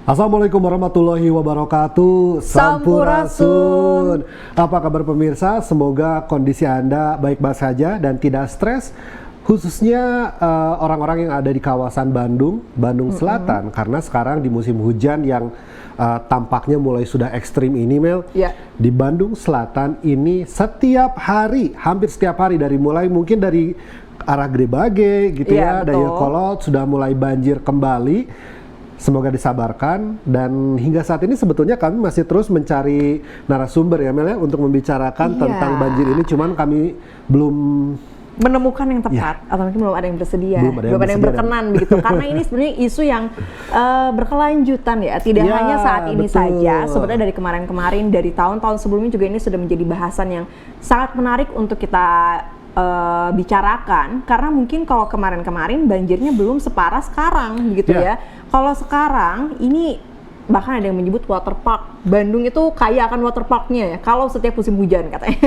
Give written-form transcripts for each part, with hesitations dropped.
Assalamualaikum warahmatullahi wabarakatuh. Sampurasun. Apa kabar pemirsa? Semoga kondisi Anda baik-baik saja dan tidak stres. Khususnya orang-orang yang ada di kawasan Bandung Selatan, karena sekarang di musim hujan yang tampaknya mulai sudah ekstrim ini, Mel. Ya. Di Bandung Selatan ini setiap hari, hampir setiap hari mungkin dari arah Gede Bage gitu ya, Dayakolot sudah mulai banjir kembali. Semoga disabarkan, dan hingga saat ini sebetulnya kami masih terus mencari narasumber ya Mel ya, untuk membicarakan tentang banjir ini, cuman kami belum menemukan yang tepat atau mungkin belum ada yang bersedia, belum ada yang berkenan begitu. Karena ini sebenarnya isu yang berkelanjutan ya, tidak hanya saat ini saja. Sebenarnya dari kemarin-kemarin, dari tahun-tahun sebelumnya juga ini sudah menjadi bahasan yang sangat menarik untuk kita bicarakan, karena mungkin kalau kemarin-kemarin banjirnya belum separah sekarang begitu ya. Kalau sekarang ini bahkan ada yang menyebut waterpark Bandung itu kaya akan waterparknya ya kalau setiap musim hujan katanya.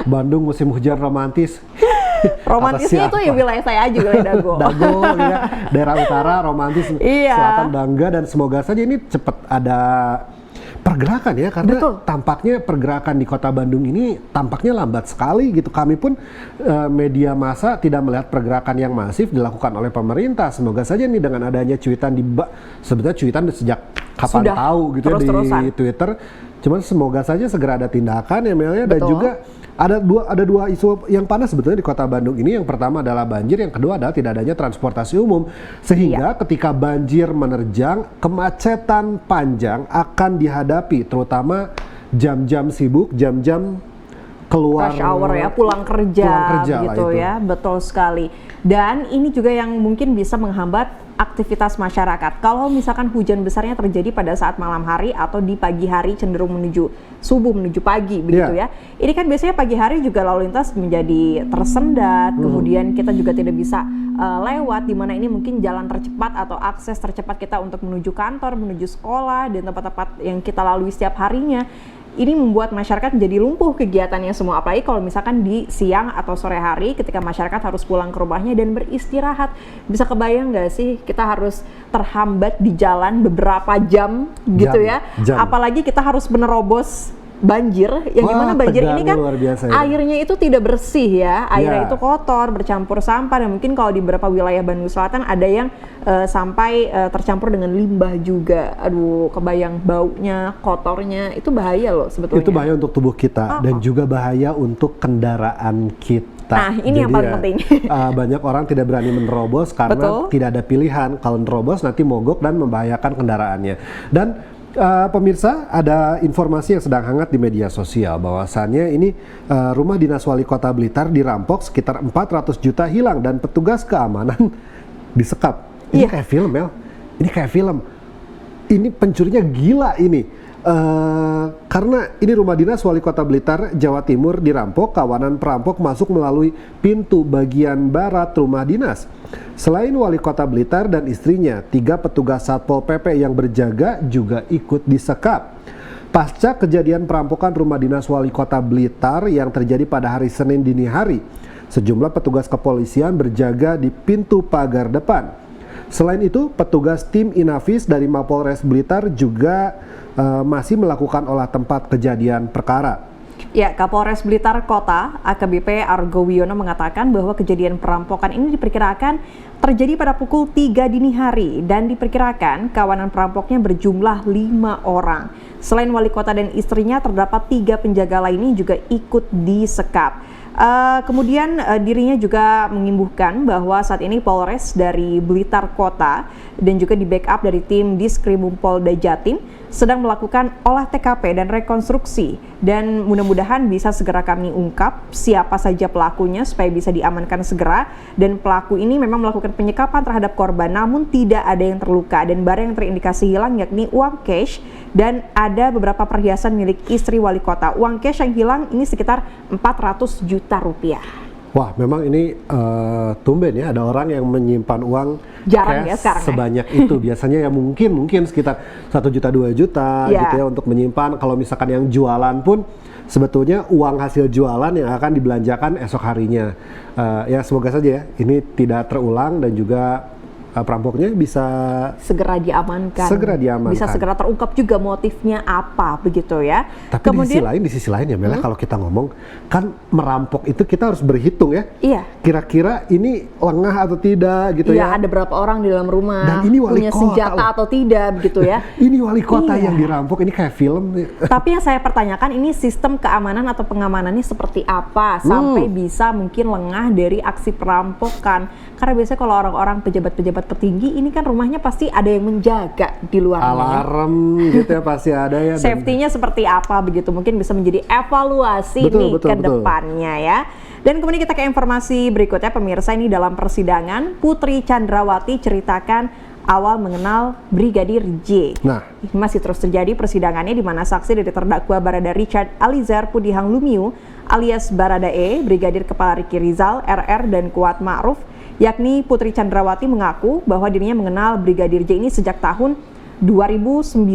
Bandung musim hujan romantis. Romantisnya itu ya wilayah saya aja, wilayah Dago. Dago ya, daerah utara romantis, selatan bangga, dan semoga saja ini cepat ada pergerakan ya, karena tampaknya pergerakan di kota Bandung ini tampaknya lambat sekali gitu. Kami pun media massa tidak melihat pergerakan yang masif dilakukan oleh pemerintah. Semoga saja nih dengan adanya cuitan sebetulnya cuitan sejak kapan tahu gitu ya di Twitter. Cuman semoga saja segera ada tindakan ya Melnya. Dan juga ada dua isu yang panas sebetulnya di kota Bandung ini. Yang pertama adalah banjir, yang kedua adalah tidak adanya transportasi umum. Sehingga ketika banjir menerjang, kemacetan panjang akan dihadapi, terutama jam-jam sibuk, jam-jam keluar rush hour ya, pulang kerja gitu ya. Betul sekali. Dan ini juga yang mungkin bisa menghambat aktivitas masyarakat. Kalau misalkan hujan besarnya terjadi pada saat malam hari atau di pagi hari, cenderung menuju subuh, menuju pagi begitu ya. Ini kan biasanya pagi hari juga lalu lintas menjadi tersendat, kemudian kita juga tidak bisa lewat, di mana ini mungkin jalan tercepat atau akses tercepat kita untuk menuju kantor, menuju sekolah, dan tempat-tempat yang kita lalui setiap harinya. Ini membuat masyarakat menjadi lumpuh kegiatannya semua, apalagi kalau misalkan di siang atau sore hari ketika masyarakat harus pulang ke rumahnya dan beristirahat. Bisa kebayang nggak sih kita harus terhambat di jalan beberapa jam gitu ya. Apalagi kita harus menerobos banjir, yang dimana banjir ini kan airnya itu tidak bersih ya, airnya itu kotor, bercampur sampah, dan mungkin kalau di beberapa wilayah Bandung Selatan ada yang sampai tercampur dengan limbah juga. Aduh, kebayang baunya, kotornya, itu bahaya loh sebetulnya. Itu bahaya untuk tubuh kita dan juga bahaya untuk kendaraan kita. Nah, ini yang paling penting. Banyak orang tidak berani menerobos karena tidak ada pilihan. Kalau menerobos nanti mogok dan membahayakan kendaraannya. Dan pemirsa, ada informasi yang sedang hangat di media sosial bahwasannya ini rumah dinas wali kota Blitar dirampok, sekitar 400 juta hilang dan petugas keamanan disekap. Ini kayak film, Mel. Ini kayak film. Ini pencurinya gila ini. Karena ini rumah dinas wali kota Blitar, Jawa Timur dirampok, kawanan perampok masuk melalui pintu bagian barat rumah dinas. Selain wali kota Blitar dan istrinya, 3 petugas Satpol PP yang berjaga juga ikut disekap. Pasca kejadian perampokan rumah dinas wali kota Blitar yang terjadi pada hari Senin dini hari, sejumlah petugas kepolisian berjaga di pintu pagar depan. Selain itu, petugas tim Inavis dari Mapolres Blitar juga masih melakukan olah tempat kejadian perkara. Ya, Kapolres Blitar Kota, AKBP Argo Wiono mengatakan bahwa kejadian perampokan ini diperkirakan terjadi pada pukul 3 dini hari dan diperkirakan kawanan perampoknya berjumlah 5 orang. Selain wali kota dan istrinya, terdapat 3 penjaga lainnya juga ikut disekap. Kemudian dirinya juga mengimbuhkan bahwa saat ini Polres dari Blitar Kota dan juga di backup dari tim Diskrimum Polda Jatim sedang melakukan olah TKP dan rekonstruksi, dan mudah-mudahan bisa segera kami ungkap siapa saja pelakunya supaya bisa diamankan segera. Dan pelaku ini memang melakukan penyekapan terhadap korban, namun tidak ada yang terluka, dan barang yang terindikasi hilang yakni uang cash dan ada beberapa perhiasan milik istri wali kota. Uang cash yang hilang ini sekitar 400 juta rupiah. Wah, memang ini tumben ya ada orang yang menyimpan uang jarang ya sekarang sebanyak itu. Biasanya ya mungkin sekitar 1 juta 2 juta gitu ya untuk menyimpan. Kalau misalkan yang jualan pun sebetulnya uang hasil jualan yang akan dibelanjakan esok harinya. Ya semoga saja ya ini tidak terulang dan juga perampoknya bisa segera diamankan. Bisa segera terungkap juga motifnya apa, begitu ya. Tapi kemudian, di sisi lain ya Mela, kalau kita ngomong kan merampok itu kita harus berhitung ya. Iya. Kira-kira ini lengah atau tidak gitu ya. Ada berapa orang di dalam rumah, dan ini wali punya kota senjata atau tidak, begitu ya. Ini wali kota yang dirampok, ini kayak film. Tapi yang saya pertanyakan, ini sistem keamanan atau pengamanannya seperti apa sampai bisa mungkin lengah dari aksi perampokan? Karena biasanya kalau orang-orang pejabat-pejabat petinggi ini kan rumahnya pasti ada yang menjaga di luarnya. Alarm gitu ya pasti ada ya. Safety-nya seperti apa begitu, mungkin bisa menjadi evaluasi ke depannya ya. Dan kemudian kita ke informasi berikutnya pemirsa, ini dalam persidangan Putri Chandrawati ceritakan awal mengenal Brigadir J. Nah, ini masih terus terjadi persidangannya di mana saksi dari terdakwa Barada Richard Eliezer Pudihang Lumiu alias Barada E, Brigadir Kepala Riki Rizal, RR dan Kuat Ma'ruf, yakni Putri Chandrawati mengaku bahwa dirinya mengenal Brigadir J ini sejak tahun 2019.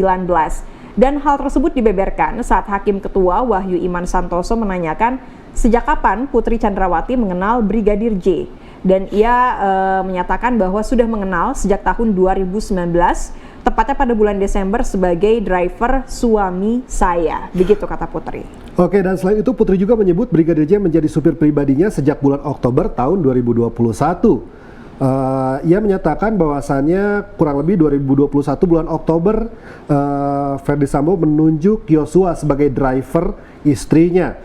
Dan hal tersebut dibeberkan saat Hakim Ketua Wahyu Iman Santoso menanyakan sejak kapan Putri Chandrawati mengenal Brigadir J. Dan ia menyatakan bahwa sudah mengenal sejak tahun 2019, tepatnya pada bulan Desember sebagai driver suami saya. Begitu kata Putri. Oke, dan selain itu Putri juga menyebut Brigadir J menjadi supir pribadinya sejak bulan Oktober tahun 2021. Ia menyatakan bahwasannya kurang lebih 2021 bulan Oktober Ferdi Sambo menunjuk Yosua sebagai driver istrinya.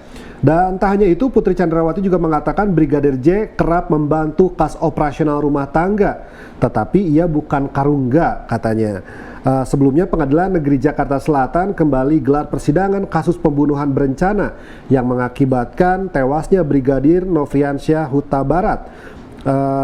Dan tak hanya itu, Putri Chandrawati juga mengatakan Brigadir J kerap membantu kas operasional rumah tangga, tetapi ia bukan karungga katanya. Sebelumnya Pengadilan Negeri Jakarta Selatan kembali gelar persidangan kasus pembunuhan berencana yang mengakibatkan tewasnya Brigadir Nofriansyah Huta Barat.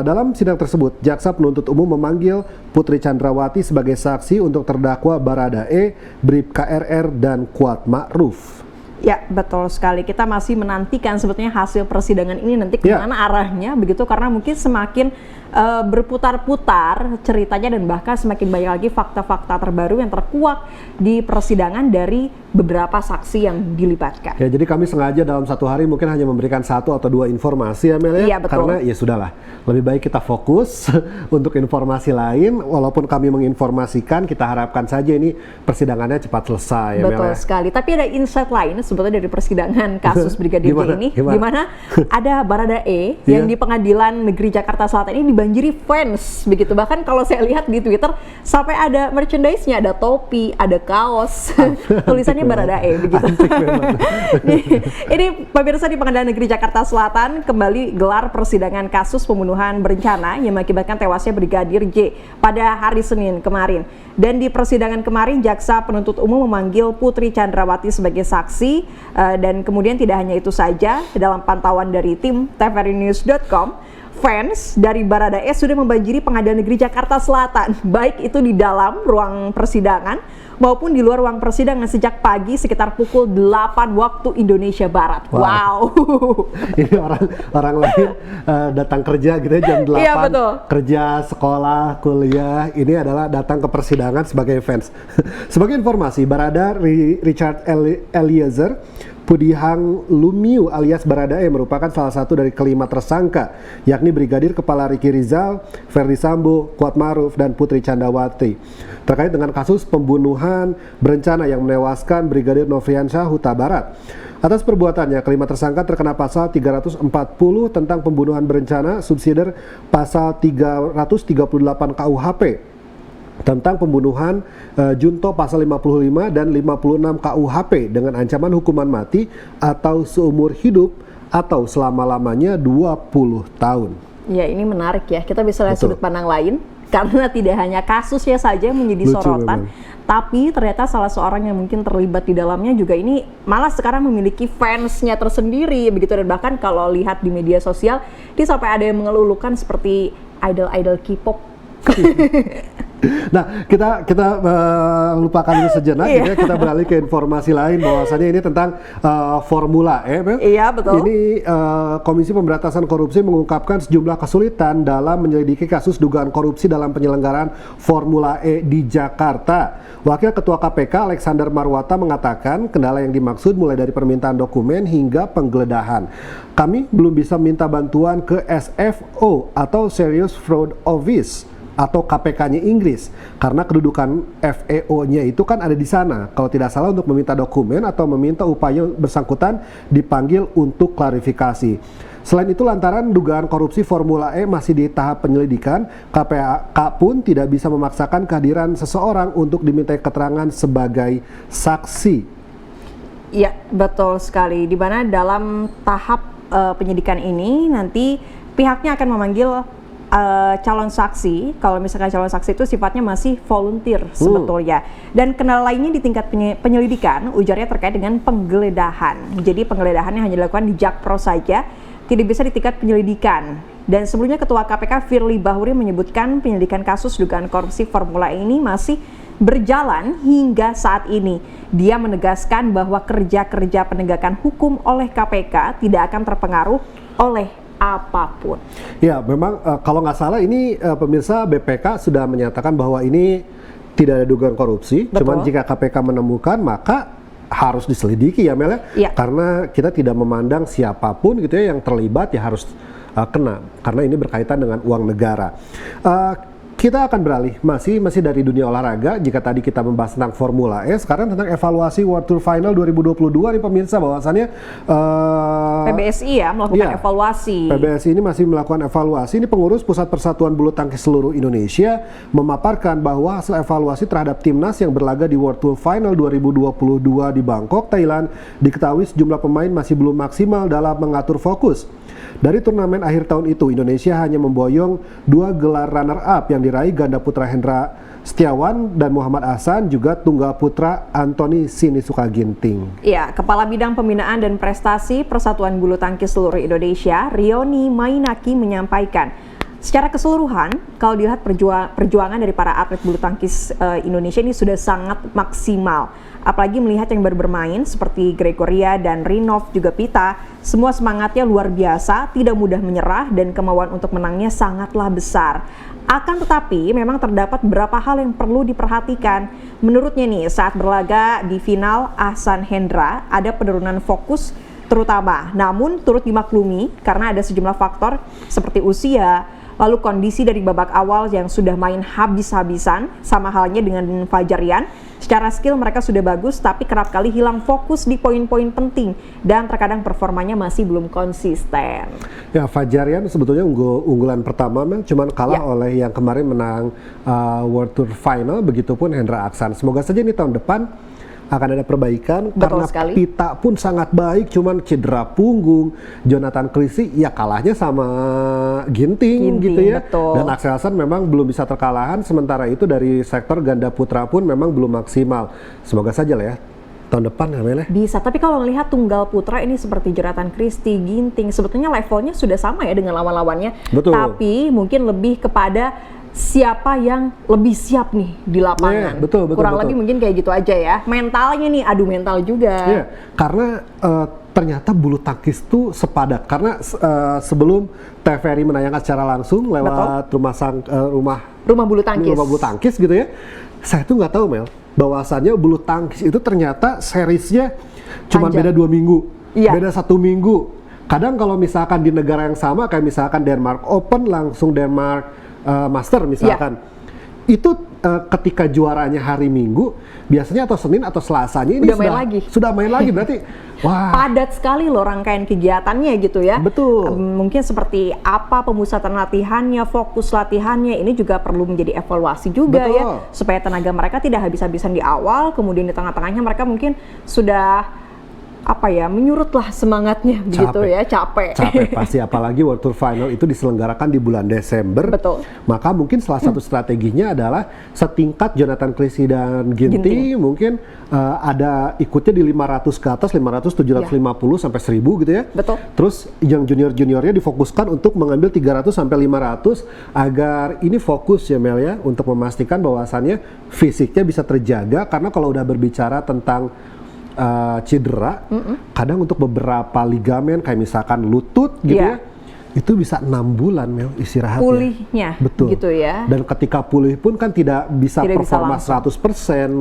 Dalam sidang tersebut, jaksa penuntut umum memanggil Putri Chandrawati sebagai saksi untuk terdakwa Barada E, Bribka RR, dan Kuat Ma'ruf. Ya, betul sekali. Kita masih menantikan sebetulnya hasil persidangan ini nanti kemana arahnya, begitu, karena mungkin semakin berputar-putar ceritanya dan bahkan semakin banyak lagi fakta-fakta terbaru yang terkuak di persidangan dari beberapa saksi yang dilibatkan. Ya, jadi kami sengaja dalam satu hari mungkin hanya memberikan 1 atau 2 informasi ya Mel ya. Iya, betul. Karena ya sudahlah, lebih baik kita fokus untuk informasi lain. Walaupun kami menginformasikan, kita harapkan saja ini persidangannya cepat selesai ya Mel. Betul sekali. Tapi ada insight lain sebetulnya dari persidangan kasus Brigadir J ini, di mana ada Barada E yang di Pengadilan Negeri Jakarta Selatan ini dibanjiri fans begitu. Bahkan kalau saya lihat di Twitter sampai ada merchandise-nya, ada topi, ada kaos, tulisannya Barada E begitu. Ini pemirsa, di Pengadilan Negeri Jakarta Selatan kembali gelar persidangan kasus pembunuhan berencana yang mengakibatkan tewasnya Brigadir J pada hari Senin kemarin. Dan di persidangan kemarin jaksa penuntut umum memanggil Putri Chandrawati sebagai saksi, dan kemudian tidak hanya itu saja, dalam pantauan dari tim tvrinews.com, fans dari Barada E sudah membanjiri Pengadilan Negeri Jakarta Selatan, baik itu di dalam ruang persidangan maupun di luar ruang persidangan sejak pagi sekitar pukul 8 waktu Indonesia Barat. Wow. Ini orang lain datang kerja gitu ya jam 8. Iya, betul. Kerja, sekolah, kuliah, ini adalah datang ke persidangan sebagai fans. Sebagai informasi, Barada Richard Eliezer Pudihang Lumiu alias Barada E merupakan salah satu dari kelima tersangka, yakni Brigadir Kepala Riki Rizal, Ferdi Sambo, Kuat Ma'ruf, dan Putri Chandrawati, terkait dengan kasus pembunuhan berencana yang menewaskan Brigadir Nofriansyah Huta Barat. Atas perbuatannya, kelima tersangka terkena pasal 340 tentang pembunuhan berencana, subsidiar pasal 338 KUHP tentang pembunuhan junto pasal 55 dan 56 KUHP dengan ancaman hukuman mati atau seumur hidup atau selama-lamanya 20 tahun. Ya, ini menarik ya. Kita bisa lihat sudut pandang lain, karena tidak hanya kasusnya saja yang menjadi sorotan, tapi ternyata salah seorang yang mungkin terlibat di dalamnya juga ini malah sekarang memiliki fansnya tersendiri begitu. Dan bahkan kalau lihat di media sosial, dia sampai ada yang mengeluh-elukan seperti idol-idol K-pop. Nah, kita lupakan ini sejenak, kita beralih ke informasi lain, bahwasannya ini tentang Formula E. Iya, betul. Ini Komisi Pemberantasan Korupsi mengungkapkan sejumlah kesulitan dalam menyelidiki kasus dugaan korupsi dalam penyelenggaraan Formula E di Jakarta. Wakil Ketua KPK Alexander Marwata mengatakan kendala yang dimaksud mulai dari permintaan dokumen hingga penggeledahan. Kami belum bisa minta bantuan ke SFO atau Serious Fraud Office atau KPK-nya Inggris, karena kedudukan FEO-nya itu kan ada di sana, kalau tidak salah untuk meminta dokumen atau meminta upaya bersangkutan dipanggil untuk klarifikasi. Selain itu, lantaran dugaan korupsi Formula E masih di tahap penyelidikan, KPK pun tidak bisa memaksakan kehadiran seseorang untuk dimintai keterangan sebagai saksi. Ya, betul sekali. Di mana dalam tahap penyidikan ini nanti pihaknya akan memanggil calon saksi. Kalau misalkan calon saksi itu sifatnya masih volunteer sebetulnya. Dan kendala lainnya di tingkat penyelidikan, ujarnya terkait dengan penggeledahan. Jadi penggeledahannya hanya dilakukan di Jakpro saja, tidak bisa di tingkat penyelidikan. Dan sebelumnya Ketua KPK Firly Bahuri menyebutkan penyelidikan kasus dugaan korupsi Formula E ini masih berjalan hingga saat ini. Dia menegaskan bahwa kerja-kerja penegakan hukum oleh KPK tidak akan terpengaruh oleh apapun. Ya, memang kalau nggak salah ini pemirsa, BPK sudah menyatakan bahwa ini tidak ada dugaan korupsi. Betul. Cuman jika KPK menemukan, maka harus diselidiki ya Mel ya. Karena kita tidak memandang siapapun gitu ya yang terlibat ya harus kena, karena ini berkaitan dengan uang negara. Kita akan beralih masih dari dunia olahraga. Jika tadi kita membahas tentang Formula E, sekarang tentang evaluasi World Tour Final 2022 nih pemirsa, bahwasannya PBSI ya melakukan evaluasi. PBSI ini masih melakukan evaluasi. Ini pengurus Pusat Persatuan Bulu Tangkis seluruh Indonesia memaparkan bahwa hasil evaluasi terhadap timnas yang berlaga di World Tour Final 2022 di Bangkok, Thailand, diketahui sejumlah pemain masih belum maksimal dalam mengatur fokus. Dari turnamen akhir tahun itu, Indonesia hanya memboyong 2 gelar runner-up yang diraih ganda putra Hendra Setiawan dan Muhammad Ahsan, juga tunggal putra Antoni Sinisuka Ginting. Ya, Kepala Bidang Pembinaan dan Prestasi Persatuan Bulu Tangkis seluruh Indonesia, Rioni Mainaki, menyampaikan, secara keseluruhan, kalau dilihat perjuangan dari para atlet bulu tangkis Indonesia ini sudah sangat maksimal. Apalagi melihat yang baru bermain seperti Gregoria dan Rinov juga Pita, semua semangatnya luar biasa, tidak mudah menyerah dan kemauan untuk menangnya sangatlah besar. Akan tetapi memang terdapat beberapa hal yang perlu diperhatikan. Menurutnya nih, saat berlaga di final Ahsan Hendra ada penurunan fokus terutama, namun turut dimaklumi karena ada sejumlah faktor seperti usia, lalu kondisi dari babak awal yang sudah main habis-habisan, sama halnya dengan Fajarian. Secara skill mereka sudah bagus, tapi kerap kali hilang fokus di poin-poin penting dan terkadang performanya masih belum konsisten. Ya, Fajarian sebetulnya unggulan pertama, cuman kalah oleh yang kemarin menang World Tour Final, begitupun Hendra Aksan. Semoga saja ini tahun depan akan ada perbaikan. Betul karena sekali. Pita pun sangat baik, cuman cedera punggung. Jonathan Klisi ya kalahnya sama Ginting gitu ya. Betul. Dan Axel Hasan memang belum bisa terkalahkan, sementara itu dari sektor ganda putra pun memang belum maksimal. Semoga saja lah ya tahun depan ya. Bisa, tapi kalau melihat tunggal putra ini seperti Jonathan Christie, Ginting, sebetulnya levelnya sudah sama ya dengan lawan-lawannya. Betul. Tapi mungkin lebih kepada siapa yang lebih siap nih di lapangan. Betul, kurang lebih mungkin kayak gitu aja ya. Mentalnya nih, adu mental juga. Karena ternyata bulu tangkis tuh sepadat. Karena sebelum TVRI menayangkan secara langsung lewat rumah bulu tangkis gitu ya, saya tuh nggak tahu Mel, bahwasannya bulu tangkis itu ternyata seriesnya cuma beda 2 minggu, beda 1 minggu. Kadang kalau misalkan di negara yang sama, kayak misalkan Denmark Open langsung Denmark Master misalkan, itu ketika juaranya hari Minggu, biasanya atau Senin atau Selasanya ini sudah main lagi. Berarti wah, padat sekali loh rangkaian kegiatannya gitu ya. Betul. Mungkin seperti apa pemusatan latihannya, fokus latihannya, ini juga perlu menjadi evaluasi juga. Betul. Ya, supaya tenaga mereka tidak habis-habisan di awal, kemudian di tengah-tengahnya mereka mungkin sudah menyurutlah semangatnya begitu ya, capek pasti, apalagi World Tour Final itu diselenggarakan di bulan Desember. Betul. Maka mungkin salah satu strateginya adalah setingkat Jonathan Klisi dan Ginting mungkin ada ikutnya di 500 ke atas, 500, 750 sampai 1000 gitu ya. Betul. Terus yang junior-juniornya difokuskan untuk mengambil 300 sampai 500 agar ini fokus ya Mel ya, untuk memastikan bahwasannya fisiknya bisa terjaga, karena kalau udah berbicara tentang cedera, kadang untuk beberapa ligamen kayak misalkan lutut gitu ya, itu bisa 6 bulan Mel istirahatnya. Pulihnya. Betul. Gitu ya. Dan ketika pulih pun kan tidak bisa performa 100%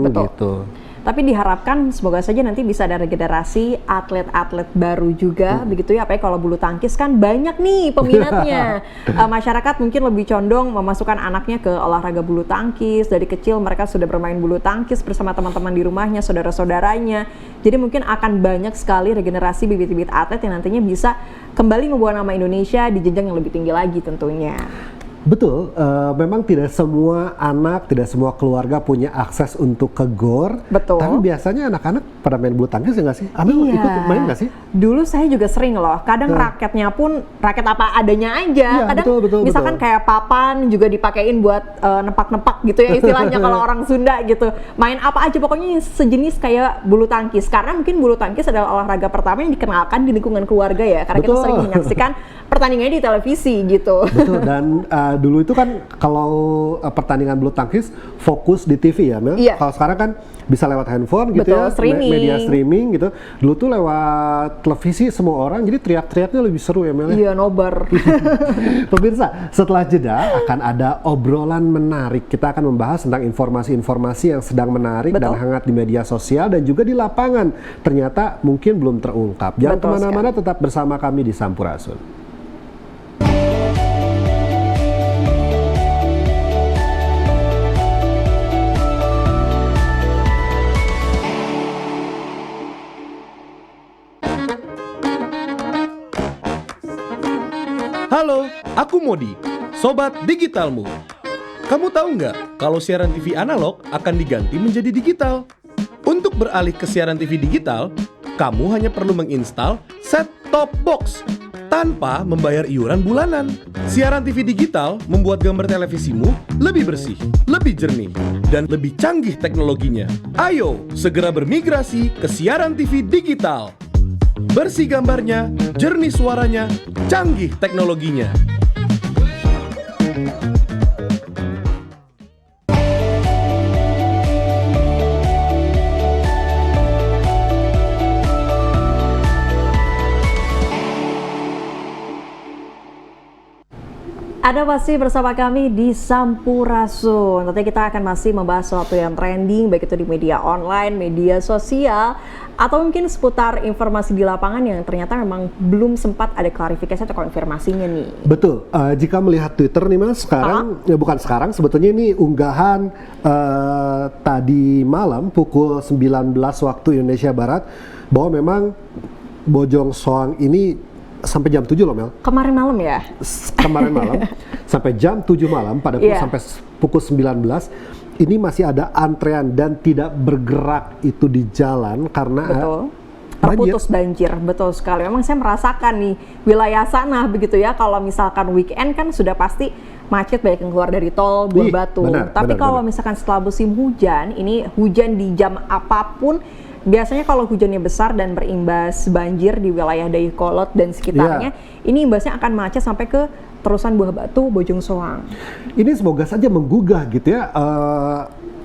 gitu. Tapi diharapkan semoga saja nanti bisa ada regenerasi atlet-atlet baru juga, begitu ya. Apalagi kalau bulu tangkis kan banyak nih peminatnya. Masyarakat mungkin lebih condong memasukkan anaknya ke olahraga bulu tangkis. Dari kecil mereka sudah bermain bulu tangkis bersama teman-teman di rumahnya, saudara-saudaranya. Jadi mungkin akan banyak sekali regenerasi bibit-bibit atlet yang nantinya bisa kembali membawa nama Indonesia di jenjang yang lebih tinggi lagi tentunya. Betul, memang tidak semua anak, tidak semua keluarga punya akses untuk ke GOR. Betul. Tapi biasanya anak-anak pada main bulu tangkis ya nggak sih? Amel ikut main nggak sih? Dulu saya juga sering loh, kadang raketnya pun raket apa adanya aja. Kadang misalkan kayak papan juga dipakein buat nepak-nepak gitu ya istilahnya kalau orang Sunda gitu. Main apa aja pokoknya sejenis kayak bulu tangkis. Karena mungkin bulu tangkis adalah olahraga pertama yang dikenalkan di lingkungan keluarga ya. Karena kita sering menyaksikan pertandingannya di televisi gitu. Betul, dan dulu itu kan kalau pertandingan bulu tangkis fokus di TV ya, Mel. Iya. Kalau sekarang kan bisa lewat handphone gitu. Betul, ya, media streaming gitu. Dulu tuh lewat televisi semua orang, jadi teriak-teriaknya lebih seru ya, Mel. Iya, nobar. Pemirsa, setelah jeda akan ada obrolan menarik. Kita akan membahas tentang informasi-informasi yang sedang menarik dan hangat di media sosial dan juga di lapangan. Ternyata mungkin belum terungkap. Jangan kemana-mana, tetap bersama kami di Sampurasun. Halo, aku Modi, Sobat Digitalmu. Kamu tahu nggak kalau siaran TV analog akan diganti menjadi digital? Untuk beralih ke siaran TV digital, kamu hanya perlu menginstal set-top box tanpa membayar iuran bulanan. Siaran TV digital membuat gambar televisimu lebih bersih, lebih jernih, dan lebih canggih teknologinya. Ayo, segera bermigrasi ke siaran TV digital. Bersih gambarnya, jernih suaranya, canggih teknologinya. Ada masih bersama kami di Sampurasun. Nanti kita akan masih membahas sesuatu yang trending, baik itu di media online, media sosial, atau mungkin seputar informasi di lapangan yang ternyata memang belum sempat ada klarifikasi atau konfirmasinya nih. Betul, jika melihat Twitter nih Mas, sekarang, ya bukan sekarang, sebetulnya ini unggahan tadi malam pukul 19 waktu Indonesia Barat, bahwa memang Bojong Soang ini sampai jam 7 loh Mel. Kemarin malam ya? Kemarin malam, sampai jam 7 malam, pada sampai pukul 19, ini masih ada antrean dan tidak bergerak itu di jalan karena terputus banjir. Betul sekali. Memang saya merasakan nih wilayah sana begitu ya, kalau misalkan weekend kan sudah pasti macet, banyak yang keluar dari tol Buah Batu. Tapi kalau misalkan setelah musim hujan, ini hujan di jam apapun, biasanya kalau hujannya besar dan berimbas banjir di wilayah Dayakolot dan sekitarnya, ini imbasnya akan macet sampai ke terusan Buah Batu, Bojong Soang. Ini semoga saja menggugah gitu ya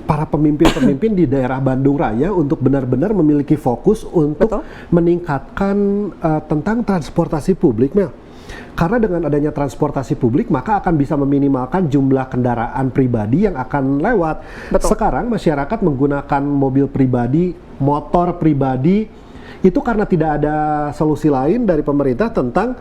para pemimpin-pemimpin di daerah Bandung Raya untuk benar-benar memiliki fokus untuk meningkatkan tentang transportasi publik, Mel. Karena dengan adanya transportasi publik, maka akan bisa meminimalkan jumlah kendaraan pribadi yang akan lewat. Sekarang masyarakat menggunakan mobil pribadi, motor pribadi, itu karena tidak ada solusi lain dari pemerintah tentang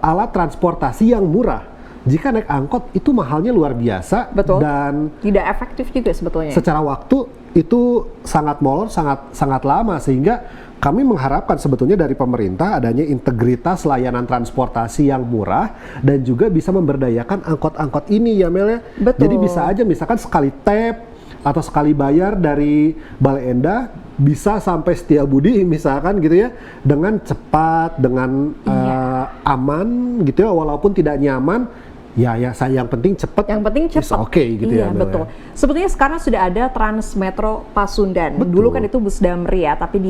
alat transportasi yang murah. Jika naik angkot itu mahalnya luar biasa dan tidak efektif juga sebetulnya. Secara waktu itu sangat molor, sangat lama, sehingga kami mengharapkan sebetulnya dari pemerintah adanya integritas layanan transportasi yang murah dan juga bisa memberdayakan angkot-angkot ini ya Mel ya. Jadi bisa aja misalkan sekali tap atau sekali bayar dari Bale Endah bisa sampai Setiabudi misalkan gitu ya, dengan cepat, dengan aman gitu ya, walaupun tidak nyaman. Ya, yang penting cepat. Yang penting cepat. Oke gitu ya. Iya, betul. Sebetulnya sekarang sudah ada Transmetro Pasundan. Dulu kan itu bus Damri ya, tapi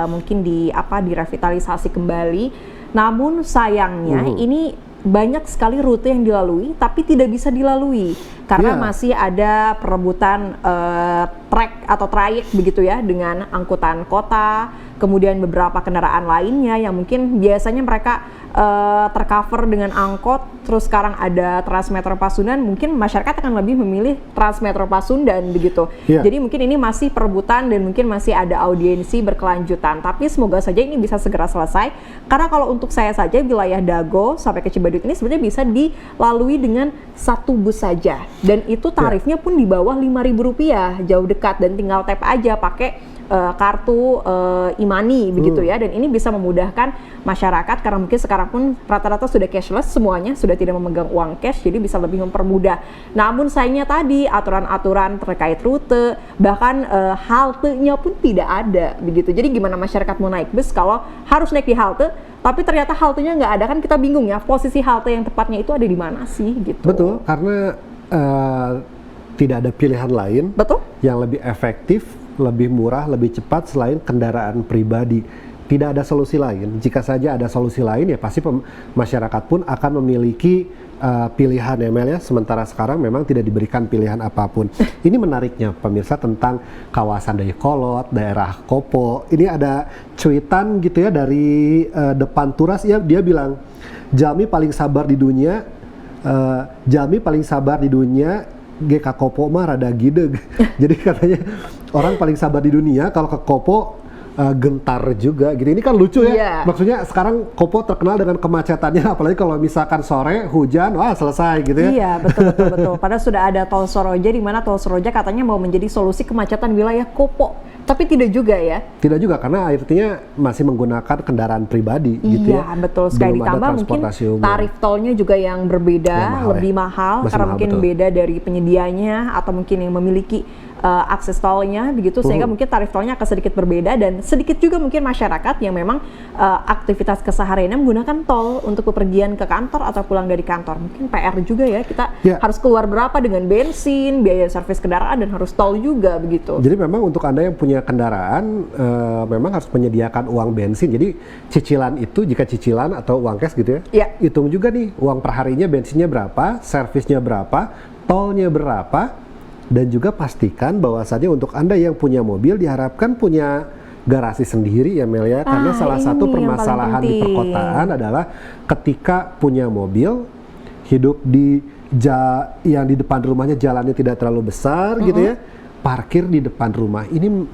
mungkin direvitalisasi kembali. Namun sayangnya ini banyak sekali rute yang dilalui, tapi tidak bisa dilalui karena masih ada perebutan trek atau trayek begitu ya dengan angkutan kota, kemudian beberapa kendaraan lainnya yang mungkin biasanya mereka tercover dengan angkot, terus sekarang ada Transmetro Pasundan, mungkin masyarakat akan lebih memilih Transmetro Pasundan begitu. Jadi mungkin ini masih perebutan dan mungkin masih ada audiensi berkelanjutan. Tapi semoga saja ini bisa segera selesai. Karena kalau untuk saya saja wilayah Dago sampai ke Cibaduyut ini sebenarnya bisa dilalui dengan satu bus saja. Dan itu tarifnya pun di bawah Rp5.000, jauh dekat, dan tinggal tap aja pakai kartu e-money begitu ya, dan ini bisa memudahkan masyarakat karena mungkin sekarang pun rata-rata sudah cashless semuanya, sudah tidak memegang uang cash, jadi bisa lebih mempermudah. Namun sayangnya tadi aturan-aturan terkait rute, bahkan haltenya pun tidak ada begitu. Jadi gimana masyarakat mau naik bus kalau harus naik di halte, tapi ternyata haltenya nggak ada, kan kita bingung ya, posisi halte yang tepatnya itu ada di mana sih gitu. Betul, karena tidak ada pilihan lain yang lebih efektif, lebih murah, lebih cepat selain kendaraan pribadi. Tidak ada solusi lain. Jika saja ada solusi lain, ya pasti masyarakat pun akan memiliki pilihan ya Mel ya. Sementara sekarang memang tidak diberikan pilihan apapun. Ini menariknya pemirsa tentang kawasan Dayakolot, daerah Kopo. Ini ada cuitan gitu ya dari depan Turas, ya dia bilang Jalmi paling sabar di dunia, Jalmi paling sabar di dunia, GK Kopo mah rada gideg. Jadi katanya orang paling sabar di dunia kalau ke Kopo gentar juga gitu. Ini kan lucu ya. Maksudnya sekarang Kopo terkenal dengan kemacetannya, apalagi kalau misalkan sore hujan, wah selesai gitu ya. Iya, betul. Padahal sudah ada tol Soroja, di mana tol Soroja katanya mau menjadi solusi kemacetan wilayah Kopo. Tapi tidak juga ya? Tidak juga, karena akhirnya masih menggunakan kendaraan pribadi gitu ya. Iya, betul sekali. Ditambah mungkin tarif tolnya juga yang berbeda, lebih mahal karena mungkin beda dari penyedianya atau mungkin yang memiliki akses tolnya begitu, sehingga mungkin tarif tolnya akan sedikit berbeda, dan sedikit juga mungkin masyarakat yang memang aktivitas kesehariannya menggunakan tol untuk bepergian ke kantor atau pulang dari kantor. Mungkin PR juga ya, kita harus keluar berapa dengan bensin, biaya servis kendaraan, dan harus tol juga begitu. Jadi memang untuk Anda yang punya kendaraan memang harus menyediakan uang bensin. Jadi cicilan itu, jika cicilan atau uang cash gitu ya, hitung juga nih uang perharinya, bensinnya berapa, servisnya berapa, tolnya berapa. Dan juga pastikan bahwasannya untuk Anda yang punya mobil diharapkan punya garasi sendiri ya Mel ya, karena salah satu permasalahan di perkotaan adalah ketika punya mobil, hidup di yang di depan rumahnya jalannya tidak terlalu besar gitu ya, parkir di depan rumah ini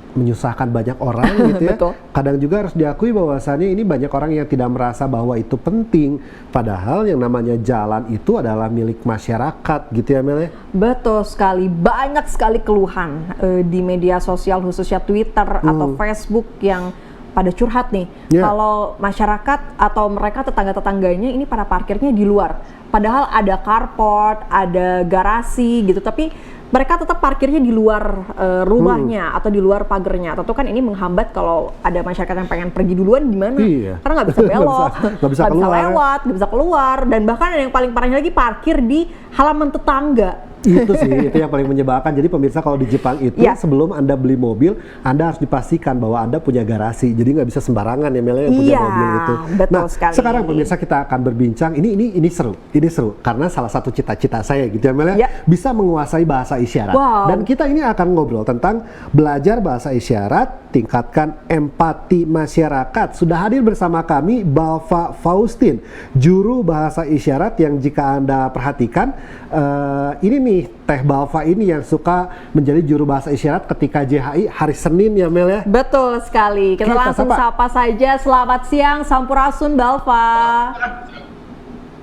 menyusahkan banyak orang gitu ya. Kadang juga harus diakui bahwasannya ini banyak orang yang tidak merasa bahwa itu penting, padahal yang namanya jalan itu adalah milik masyarakat gitu ya Mel ya. Betul sekali, banyak sekali keluhan di media sosial khususnya Twitter atau Facebook yang pada curhat nih, kalau masyarakat atau mereka tetangga-tetangganya ini pada parkirnya di luar, padahal ada carport, ada garasi gitu, tapi mereka tetap parkirnya di luar rumahnya atau di luar pagernya. Tentu kan ini menghambat kalau ada masyarakat yang pengen pergi duluan gimana? Karena nggak bisa belok, nggak bisa lewat, nggak bisa keluar, dan bahkan ada yang paling parahnya lagi parkir di halaman tetangga. Itu sih, itu yang paling menyebalkan. Jadi pemirsa, kalau di Jepang itu sebelum Anda beli mobil, Anda harus dipastikan bahwa Anda punya garasi. Jadi nggak bisa sembarangan ya Mel yang punya mobil itu. Betul sekali. Sekarang pemirsa kita akan berbincang, ini seru karena salah satu cita-cita saya gitu ya Mel ya, bisa menguasai bahasa isyarat. Dan kita ini akan ngobrol tentang belajar bahasa isyarat, tingkatkan empati masyarakat. Sudah hadir bersama kami Balfa Faustin, juru bahasa isyarat, yang jika Anda perhatikan ini nih Teh Balfa ini yang suka menjadi juru bahasa isyarat ketika JHI hari Senin ya Mel ya. Betul sekali. Kita langsung sapa saja. Selamat siang, Sampurasun Balfa.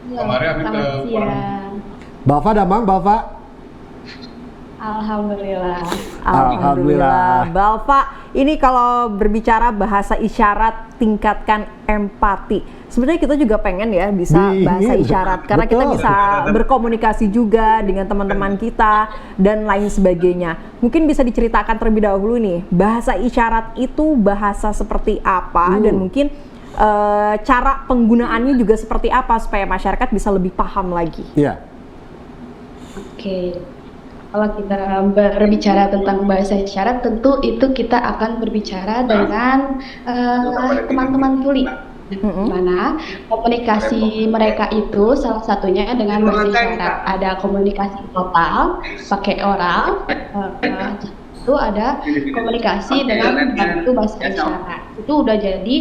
Selamat siang. Balfa damang Balfa. Alhamdulillah. Balfa, ini kalau berbicara bahasa isyarat, tingkatkan empati. Sebenarnya kita juga pengen ya bisa bahasa isyarat, karena kita bisa berkomunikasi juga dengan teman-teman kita dan lain sebagainya. Mungkin bisa diceritakan terlebih dahulu nih, bahasa isyarat itu bahasa seperti apa, dan mungkin cara penggunaannya juga seperti apa supaya masyarakat bisa lebih paham lagi. Oke. Kalau kita berbicara tentang bahasa isyarat, tentu itu kita akan berbicara dengan teman-teman tuli, mana komunikasi mereka itu salah satunya dengan bahasa isyarat. Ada komunikasi total pakai oral, itu ada komunikasi dengan membantu bahasa isyarat. itu udah jadi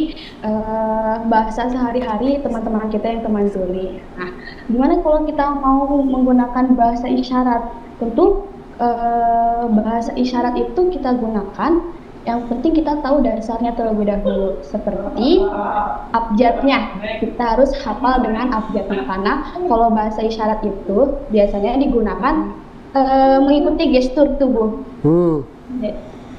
bahasa sehari-hari teman-teman kita yang teman tuli. Nah, gimana kalau kita mau menggunakan bahasa isyarat? Tentu bahasa isyarat itu kita gunakan, yang penting kita tahu dasarnya terlebih dahulu, seperti abjadnya. Kita harus hafal dengan abjadnya, karena kalau bahasa isyarat itu biasanya digunakan mengikuti gestur tubuh.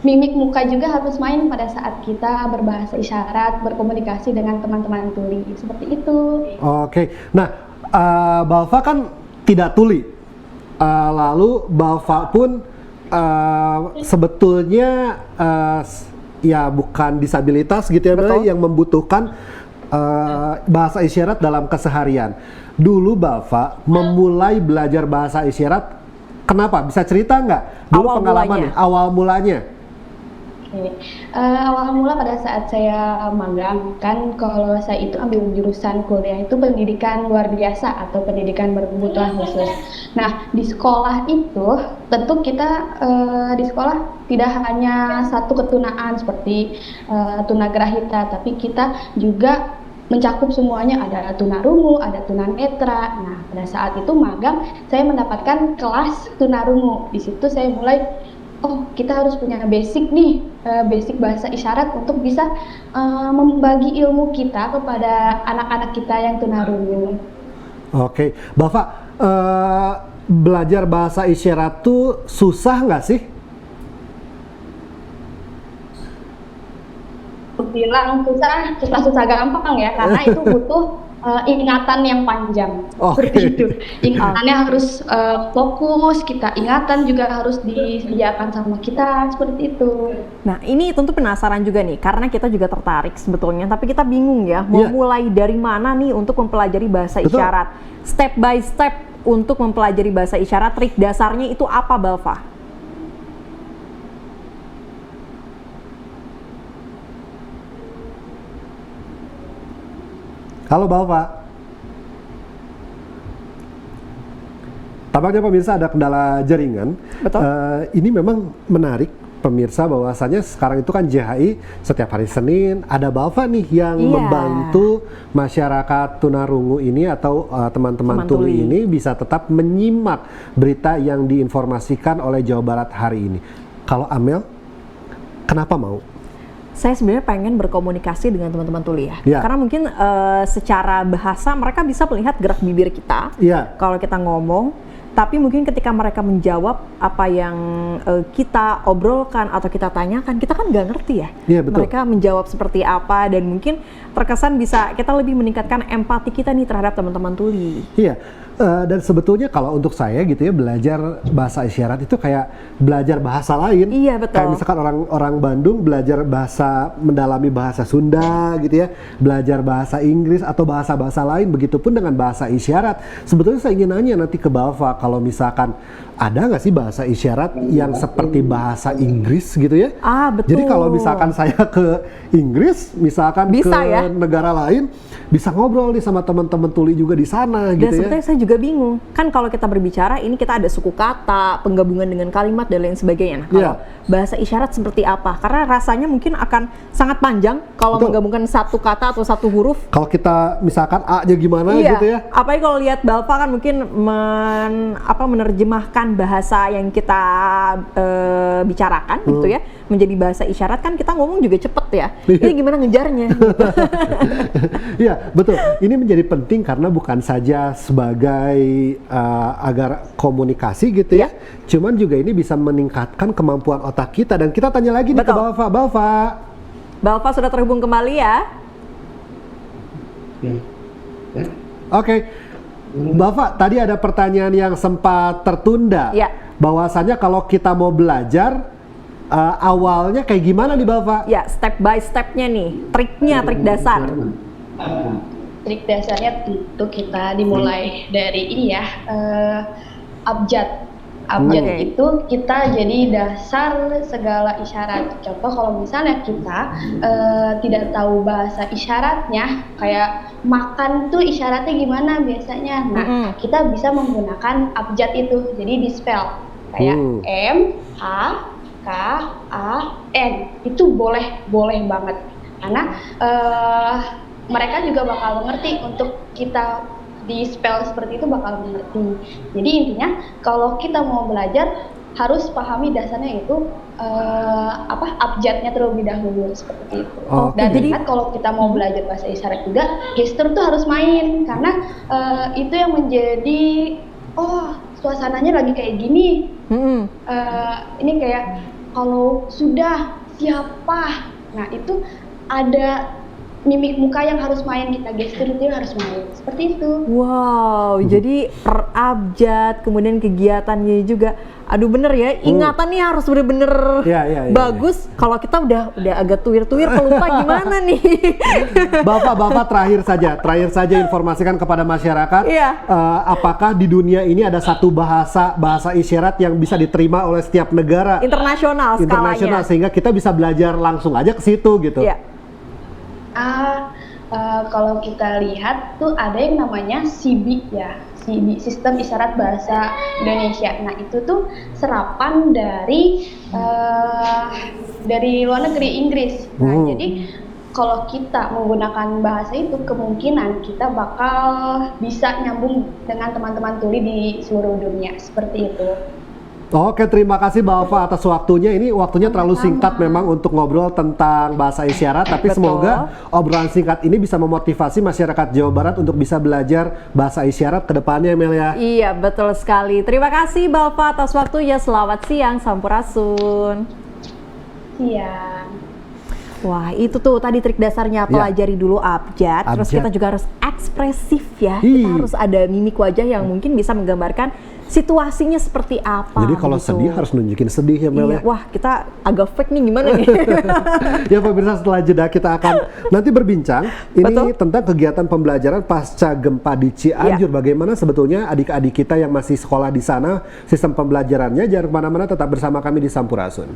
Mimik muka juga harus main pada saat kita berbahasa isyarat, berkomunikasi dengan teman-teman tuli, seperti itu. Oke, nah Balfa kan tidak tuli, lalu Balfa pun sebetulnya ya bukan disabilitas gitu ya, yang membutuhkan bahasa isyarat dalam keseharian. Dulu Balfa memulai belajar bahasa isyarat, kenapa? Bisa cerita nggak? Dulu pengalamannya, awal mulanya. Awal mula pada saat saya magang, kan kalau saya itu ambil jurusan kuliah itu pendidikan luar biasa atau pendidikan berkebutuhan khusus. Nah, di sekolah itu tentu kita di sekolah tidak hanya satu ketunaan seperti tunagrahita, tapi kita juga mencakup semuanya, ada tunarungu, ada tunanetra. Nah, pada saat itu magang, saya mendapatkan kelas tunarungu. Di situ saya mulai, oh kita harus punya basic nih, basic bahasa isyarat untuk bisa membagi ilmu kita kepada anak-anak kita yang tunarungu. Oke, Bapak, belajar bahasa isyarat tuh susah nggak sih? Bilang susah gampang ya, karena itu butuh ingatan yang panjang. Seperti itu. Ingatannya harus fokus, kita ingatan juga harus disediakan sama kita, seperti itu. Nah, ini tentu penasaran juga nih, karena kita juga tertarik sebetulnya, tapi kita bingung ya, mau mulai dari mana nih untuk mempelajari bahasa isyarat. Step by step untuk mempelajari bahasa isyarat, trik dasarnya itu apa, Balfa? Halo Bapak. Tampaknya pemirsa ada kendala jaringan. Betul. Ini memang menarik pemirsa, bahwasanya sekarang itu kan JHI setiap hari Senin ada Balfa nih yang membantu masyarakat tunarungu ini atau teman-teman tuli ini bisa tetap menyimak berita yang diinformasikan oleh Jawa Barat hari ini. Kalau Amel, kenapa mau? Saya sebenarnya pengen berkomunikasi dengan teman-teman tuli ya. Karena mungkin secara bahasa mereka bisa melihat gerak bibir kita kalau kita ngomong, tapi mungkin ketika mereka menjawab apa yang kita obrolkan atau kita tanyakan, kita kan nggak ngerti ya. Betul. Mereka menjawab seperti apa, dan mungkin terkesan bisa kita lebih meningkatkan empati kita nih terhadap teman-teman tuli. Dan sebetulnya kalau untuk saya gitu ya, belajar bahasa isyarat itu kayak belajar bahasa lain. Betul. Kayak misalkan orang Bandung belajar mendalami bahasa Sunda gitu ya, belajar bahasa Inggris atau bahasa-bahasa lain, begitupun dengan bahasa isyarat. Sebetulnya saya ingin nanya nanti ke Balfa, kalau misalkan ada nggak sih bahasa isyarat yang seperti bahasa Inggris gitu ya? Betul. Jadi kalau misalkan saya ke Inggris, misalkan bisa, ke negara lain, bisa ngobrol nih sama teman-teman tuli juga di sana gitu ya. Dan sebetulnya saya juga bingung, kan kalau kita berbicara ini kita ada suku kata, penggabungan dengan kalimat dan lain sebagainya. Nah, kalau bahasa isyarat seperti apa? Karena rasanya mungkin akan sangat panjang kalau menggabungkan satu kata atau satu huruf. Kalau kita misalkan A-nya gimana gitu ya. Apalagi kalau lihat Balfa kan mungkin menerjemahkan bahasa yang kita bicarakan gitu ya menjadi bahasa isyarat, kan kita ngomong juga cepet ya. Ini gimana ngejarnya? Iya, betul. Ini menjadi penting karena bukan saja sebagai agar komunikasi gitu ya, cuman juga ini bisa meningkatkan kemampuan otak kita. Dan kita tanya lagi nih ke Balfa. Balfa sudah terhubung kembali ya? Oke. Balfa, tadi ada pertanyaan yang sempat tertunda. Bahwasanya kalau kita mau belajar, awalnya kayak gimana nih Balfa? Step by stepnya nih, trik dasar. Trik dasarnya itu kita dimulai dari ini ya, abjad. Abjad itu kita jadi dasar segala isyarat. Contoh kalau misalnya kita tidak tahu bahasa isyaratnya, kayak makan tuh isyaratnya gimana biasanya. Nah, kita bisa menggunakan abjad itu. Jadi di spell kayak M, H, K, A, N. Itu boleh banget. karena mereka juga bakal mengerti untuk kita di spell seperti itu bakal mengerti. Jadi intinya kalau kita mau belajar harus pahami dasarnya itu abjadnya terlebih dahulu seperti itu. Dan ingat kalau kita mau belajar bahasa isyarat juga gestur tuh harus main karena itu yang menjadi suasananya lagi kayak gini. Ini kayak kalau sudah siapa, nah itu ada mimik muka yang harus main, kita gestur itu harus main seperti itu. Wow, jadi per abjad, kemudian kegiatannya juga, aduh bener ya, ingatan nih harus bener-bener bagus. Kalau kita udah agak tuir-tuir, pelupa gimana nih? Bapak terakhir saja informasikan kepada masyarakat, apakah di dunia ini ada satu bahasa isyarat yang bisa diterima oleh setiap negara internasional skalanya, sehingga kita bisa belajar langsung aja ke situ gitu. Kalau kita lihat tuh ada yang namanya SIBI ya, SIBI, Sistem Isyarat Bahasa Indonesia. Nah itu tuh serapan dari luar negeri, Inggris. Nah jadi kalau kita menggunakan bahasa itu kemungkinan kita bakal bisa nyambung dengan teman-teman tuli di seluruh dunia seperti itu. Oke, terima kasih Mbak Alfa atas waktunya. Ini waktunya terlalu singkat memang untuk ngobrol tentang bahasa isyarat, tapi semoga obrolan singkat ini bisa memotivasi masyarakat Jawa Barat untuk bisa belajar bahasa isyarat ke depannya, Mel ya. Iya, betul sekali. Terima kasih Mbak Alfa atas waktunya. Selamat siang, Sampurasun. Siang. Wah, itu tuh tadi trik dasarnya, pelajari dulu abjad, terus kita juga harus ekspresif ya. Kita harus ada mimik wajah yang mungkin bisa menggambarkan situasinya seperti apa. Jadi kalau sedih harus nunjukin sedih ya Mel ya. Wah, kita agak fake nih, gimana nih? Ya pemirsa, setelah jeda kita akan nanti berbincang ini tentang kegiatan pembelajaran pasca gempa di Cianjur. Bagaimana sebetulnya adik-adik kita yang masih sekolah di sana sistem pembelajarannya. Jangan kemana-mana, tetap bersama kami di Sampurasun.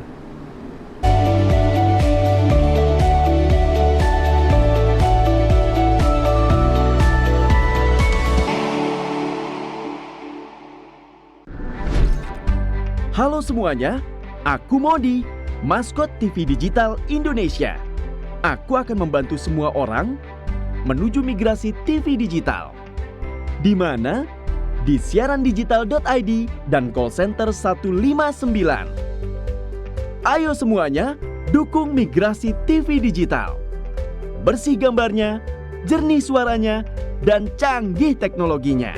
Halo semuanya, aku Modi, maskot TV Digital Indonesia. Aku akan membantu semua orang menuju migrasi TV digital. Di mana? Di siarandigital.id dan call center 159. Ayo semuanya, dukung migrasi TV digital. Bersih gambarnya, jernih suaranya, dan canggih teknologinya.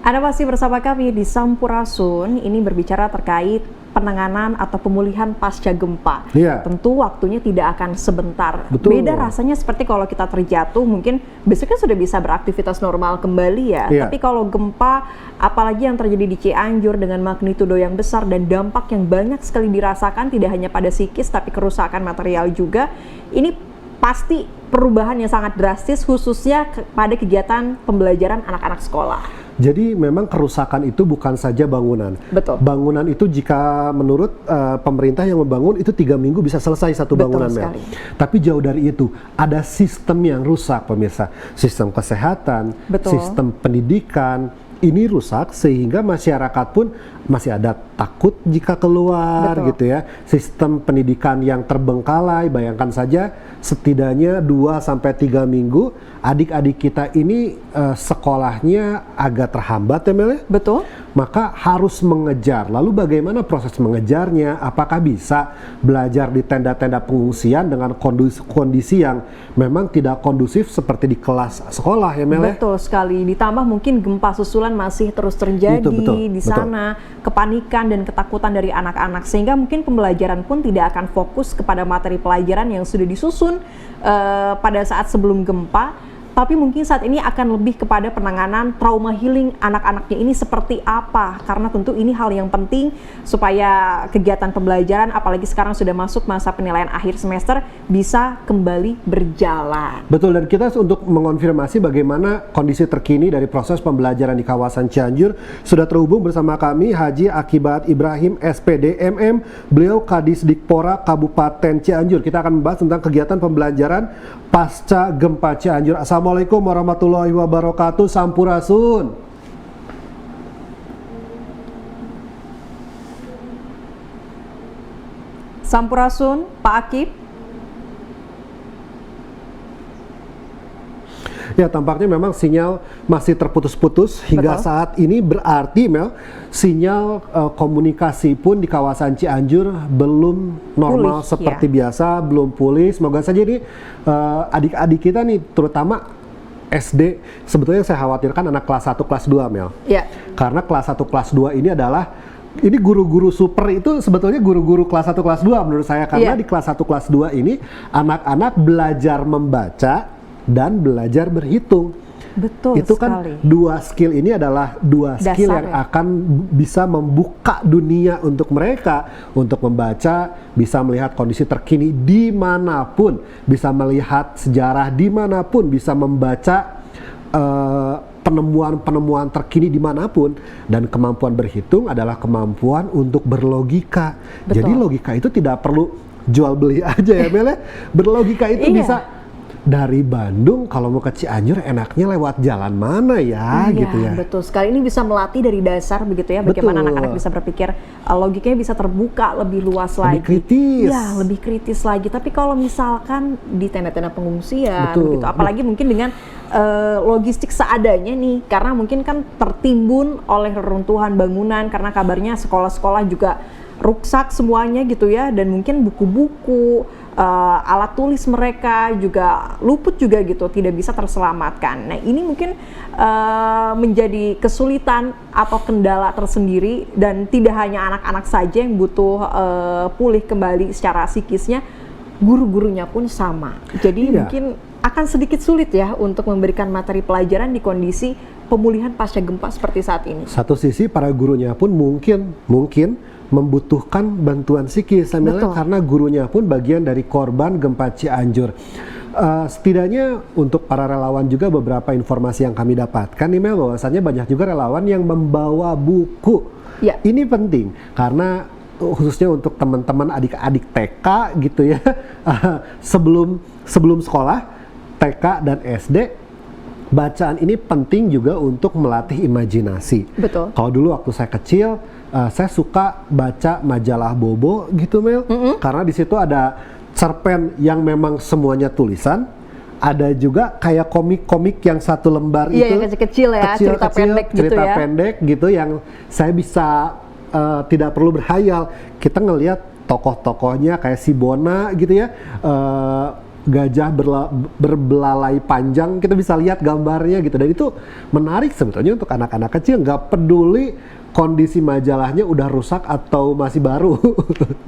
Anda masih bersama kami di Sampurasun. Ini berbicara terkait penanganan atau pemulihan pasca gempa. Tentu waktunya tidak akan sebentar. Beda rasanya seperti kalau kita terjatuh, mungkin besoknya sudah bisa beraktivitas normal kembali ya. Tapi kalau gempa, apalagi yang terjadi di Cianjur dengan magnitudo yang besar dan dampak yang banyak sekali dirasakan, tidak hanya pada psikis tapi kerusakan material juga, ini pasti perubahan yang sangat drastis khususnya pada kegiatan pembelajaran anak-anak sekolah. Jadi memang kerusakan itu bukan saja bangunan. Betul. Bangunan itu jika menurut pemerintah yang membangun itu 3 minggu bisa selesai satu bangunan. Tapi jauh dari itu, ada sistem yang rusak pemirsa. Sistem kesehatan, sistem pendidikan, ini rusak sehingga masyarakat pun masih ada takut jika keluar gitu ya. Sistem pendidikan yang terbengkalai, bayangkan saja setidaknya 2-3 minggu adik-adik kita ini sekolahnya agak terhambat ya Mel ya? Betul. Maka harus mengejar. Lalu bagaimana proses mengejarnya? Apakah bisa belajar di tenda-tenda pengungsian dengan kondisi yang memang tidak kondusif seperti di kelas sekolah ya Mel ya? Betul sekali. Ditambah mungkin gempa susulan masih terus terjadi di sana. Kepanikan dan ketakutan dari anak-anak sehingga mungkin pembelajaran pun tidak akan fokus kepada materi pelajaran yang sudah disusun pada saat sebelum gempa. tapi mungkin saat ini akan lebih kepada penanganan trauma healing anak-anaknya ini seperti apa, karena tentu ini hal yang penting supaya kegiatan pembelajaran apalagi sekarang sudah masuk masa penilaian akhir semester bisa kembali berjalan. Betul, dan kita untuk mengonfirmasi bagaimana kondisi terkini dari proses pembelajaran di kawasan Cianjur sudah terhubung bersama kami Haji Akibat Ibrahim SPD MM, beliau Kadisdikpora Kabupaten Cianjur. Kita akan membahas tentang kegiatan pembelajaran pasca gempa Cianjur. Assalamualaikum warahmatullahi wabarakatuh. Sampurasun. Sampurasun, Pak Akib. Ya, tampaknya memang sinyal masih terputus-putus hingga Betul. saat ini, berarti Mel, sinyal komunikasi pun di kawasan Cianjur belum normal Pulih, seperti biasa, belum pulih. Semoga saja ini adik-adik kita nih, terutama SD, sebetulnya saya khawatirkan anak kelas 1, kelas 2 Mel. Ya. Karena kelas 1, kelas 2 ini adalah guru-guru super itu sebetulnya guru-guru kelas 1, kelas 2 menurut saya, karena di kelas 1, kelas 2 ini anak-anak belajar membaca dan belajar berhitung. Betul Itu sekali. kan dua skill ini adalah dua skill Dasar yang ya. akan bisa membuka dunia untuk mereka untuk membaca, bisa melihat kondisi terkini dimanapun, bisa melihat sejarah dimanapun, bisa membaca penemuan-penemuan terkini dimanapun, dan kemampuan berhitung adalah kemampuan untuk berlogika. Betul. Jadi logika itu tidak perlu jual beli aja ya Mel ya. Berlogika itu Iya. bisa dari Bandung kalau mau ke Cianjur enaknya lewat jalan mana ya, Iya, gitu ya. betul sekali. Ini bisa melatih dari dasar begitu ya, bagaimana Betul. anak-anak bisa berpikir, logikanya bisa terbuka lebih luas lagi. kritis. Ya, lebih kritis lagi. Tapi kalau misalkan di tenda-tenda pengungsian Betul. gitu, apalagi mungkin dengan logistik seadanya nih, karena mungkin kan tertimbun oleh reruntuhan bangunan, karena kabarnya sekolah-sekolah juga rusak semuanya gitu ya, dan mungkin buku-buku, alat tulis mereka juga luput juga gitu, tidak bisa terselamatkan. Nah, ini mungkin menjadi kesulitan atau kendala tersendiri, dan tidak hanya anak-anak saja yang butuh pulih kembali secara psikisnya, guru-gurunya pun sama. Jadi Iya. mungkin akan sedikit sulit ya untuk memberikan materi pelajaran di kondisi pemulihan pasca gempa seperti saat ini. Satu sisi para gurunya pun mungkin membutuhkan bantuan psikis sambilnya, Betul. karena gurunya pun bagian dari korban gempa Cianjur. Setidaknya untuk para relawan juga beberapa informasi yang kami dapatkan nih Mel, bahwasannya banyak juga relawan yang membawa buku. Ya. Ini penting karena khususnya untuk teman-teman adik-adik TK gitu ya, sebelum sekolah TK dan SD, bacaan ini penting juga untuk melatih imajinasi. Betul. Kalau dulu waktu saya kecil, saya suka baca majalah Bobo gitu Mel, karena di situ ada cerpen yang memang semuanya tulisan, ada juga kayak komik-komik yang satu lembar Iya, itu yang kecil-kecil ya, cerita pendek gitu cerita ya. pendek gitu yang saya bisa tidak perlu berhayal. Kita ngelihat tokoh-tokohnya kayak si Bona gitu ya, gajah berbelalai panjang, kita bisa lihat gambarnya gitu, dan itu menarik sebetulnya untuk anak-anak kecil, nggak peduli kondisi majalahnya udah rusak atau masih baru.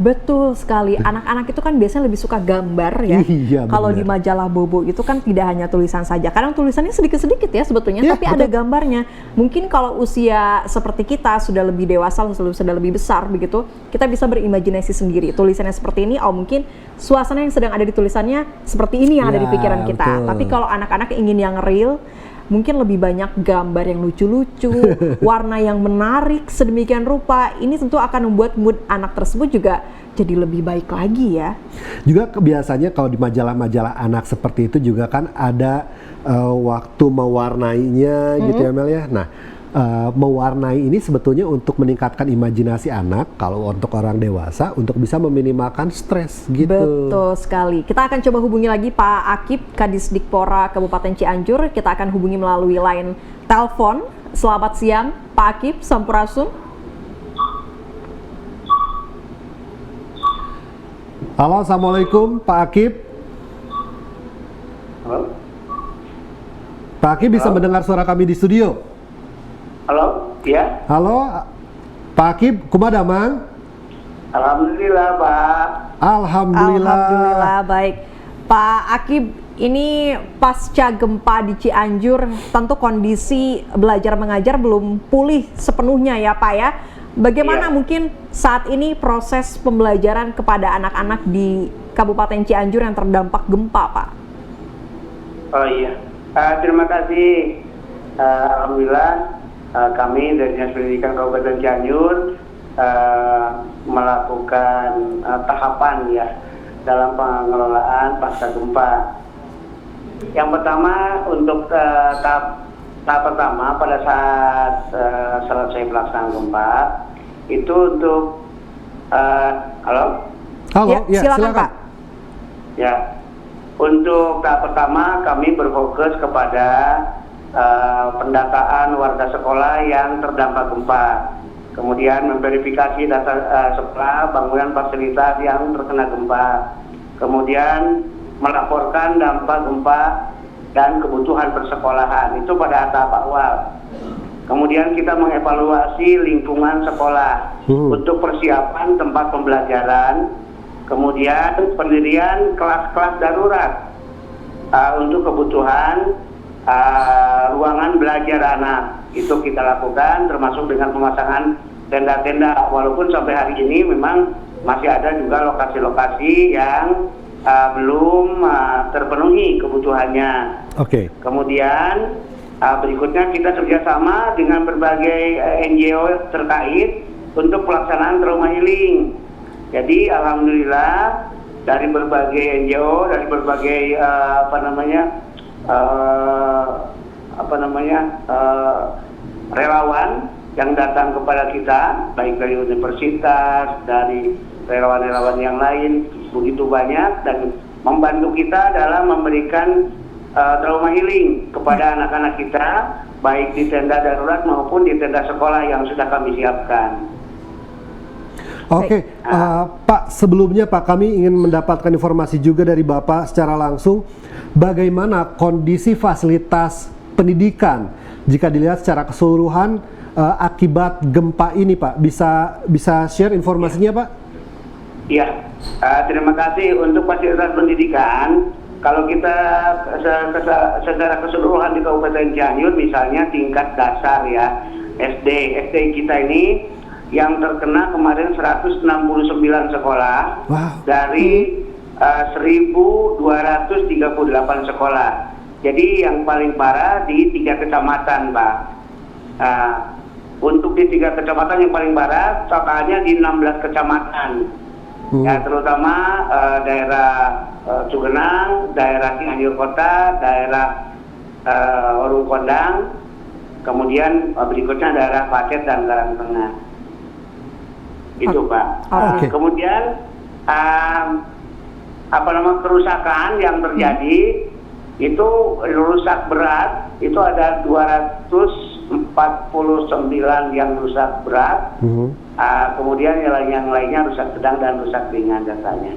Betul sekali. Anak-anak itu kan biasanya lebih suka gambar ya. Iya, Kalau benar. di majalah Bobo itu kan tidak hanya tulisan saja. Kadang tulisannya sedikit-sedikit ya sebetulnya, Iya, tapi ada gambarnya. Mungkin kalau usia seperti kita sudah lebih dewasa, sudah lebih besar begitu, kita bisa berimajinasi sendiri. Tulisannya seperti ini, oh mungkin suasana yang sedang ada di tulisannya seperti ini yang ada di Ya, pikiran kita. betul. Tapi kalau anak-anak ingin yang real, mungkin lebih banyak gambar yang lucu-lucu, warna yang menarik sedemikian rupa. Ini tentu akan membuat mood anak tersebut juga jadi lebih baik lagi ya. Juga biasanya kalau di majalah-majalah anak seperti itu juga kan ada waktu mewarnainya gitu ya Mel ya. Nah, mewarnai ini sebetulnya untuk meningkatkan imajinasi anak, kalau untuk orang dewasa untuk bisa meminimalkan stres gitu. Betul sekali. Kita akan coba hubungi lagi Pak Akib, Kadisdikpora Kabupaten Cianjur. Kita akan hubungi melalui line telepon. Selamat siang Pak Akib, Sampurasun. Halo, assalamualaikum Pak Akib. Halo? Pak Akib bisa mendengar suara kami di studio? Halo? Ya? Halo, Pak Akib, kumaha Mang? Alhamdulillah, Pak. Alhamdulillah. Alhamdulillah baik. Pak Akib, ini pasca gempa di Cianjur, tentu kondisi belajar mengajar belum pulih sepenuhnya ya Pak ya. Bagaimana mungkin saat ini proses pembelajaran kepada anak-anak di Kabupaten Cianjur yang terdampak gempa, Pak? Oh iya, terima kasih. Alhamdulillah kami dari Dinas Pendidikan Kabupaten Cianjur melakukan tahapan ya dalam pengelolaan pasca gempa. Yang pertama untuk tahap pertama pada saat selesai pelaksanaan gempa itu untuk halo ya, silakan Pak. Ya, untuk tahap pertama kami berfokus kepada pendataan warga sekolah yang terdampak gempa, kemudian memverifikasi data sekolah, bangunan fasilitas yang terkena gempa, kemudian melaporkan dampak gempa dan kebutuhan persekolahan itu pada tahap awal. Kemudian kita mengevaluasi lingkungan sekolah untuk persiapan tempat pembelajaran, kemudian pendirian kelas-kelas darurat untuk kebutuhan ruangan belajar anak. Itu kita lakukan termasuk dengan pemasangan tenda-tenda, walaupun sampai hari ini memang masih ada juga lokasi-lokasi yang belum terpenuhi kebutuhannya. Oke. Kemudian berikutnya kita kerjasama dengan berbagai NGO terkait untuk pelaksanaan trauma healing. Jadi alhamdulillah dari berbagai NGO, dari berbagai relawan yang datang kepada kita, baik dari universitas, dari relawan-relawan yang lain, begitu banyak dan membantu kita dalam memberikan trauma healing kepada anak-anak kita, baik di tenda darurat maupun di tenda sekolah yang sudah kami siapkan. Oke, Pak, sebelumnya Pak, kami ingin mendapatkan informasi juga dari Bapak secara langsung bagaimana kondisi fasilitas pendidikan jika dilihat secara keseluruhan akibat gempa ini, Pak. Bisa share informasinya, Pak? Iya, terima kasih. Untuk fasilitas pendidikan, kalau kita secara keseluruhan di Kabupaten Cianjur, misalnya tingkat dasar ya, SD kita ini yang terkena kemarin 169 sekolah dari 1.238 sekolah. Jadi yang paling parah di 3 kecamatan, Pak. Untuk di 3 kecamatan yang paling parah, totalnya di 16 kecamatan. Ya, terutama daerah Cugenang, daerah Cianjur Kota, daerah Orung Kondang, kemudian berikutnya daerah Pacet dan Karangtengah. Itu Pak. Kemudian kerusakan yang terjadi itu rusak berat itu ada 249 yang rusak berat. Kemudian yang lainnya rusak sedang dan rusak ringan datanya.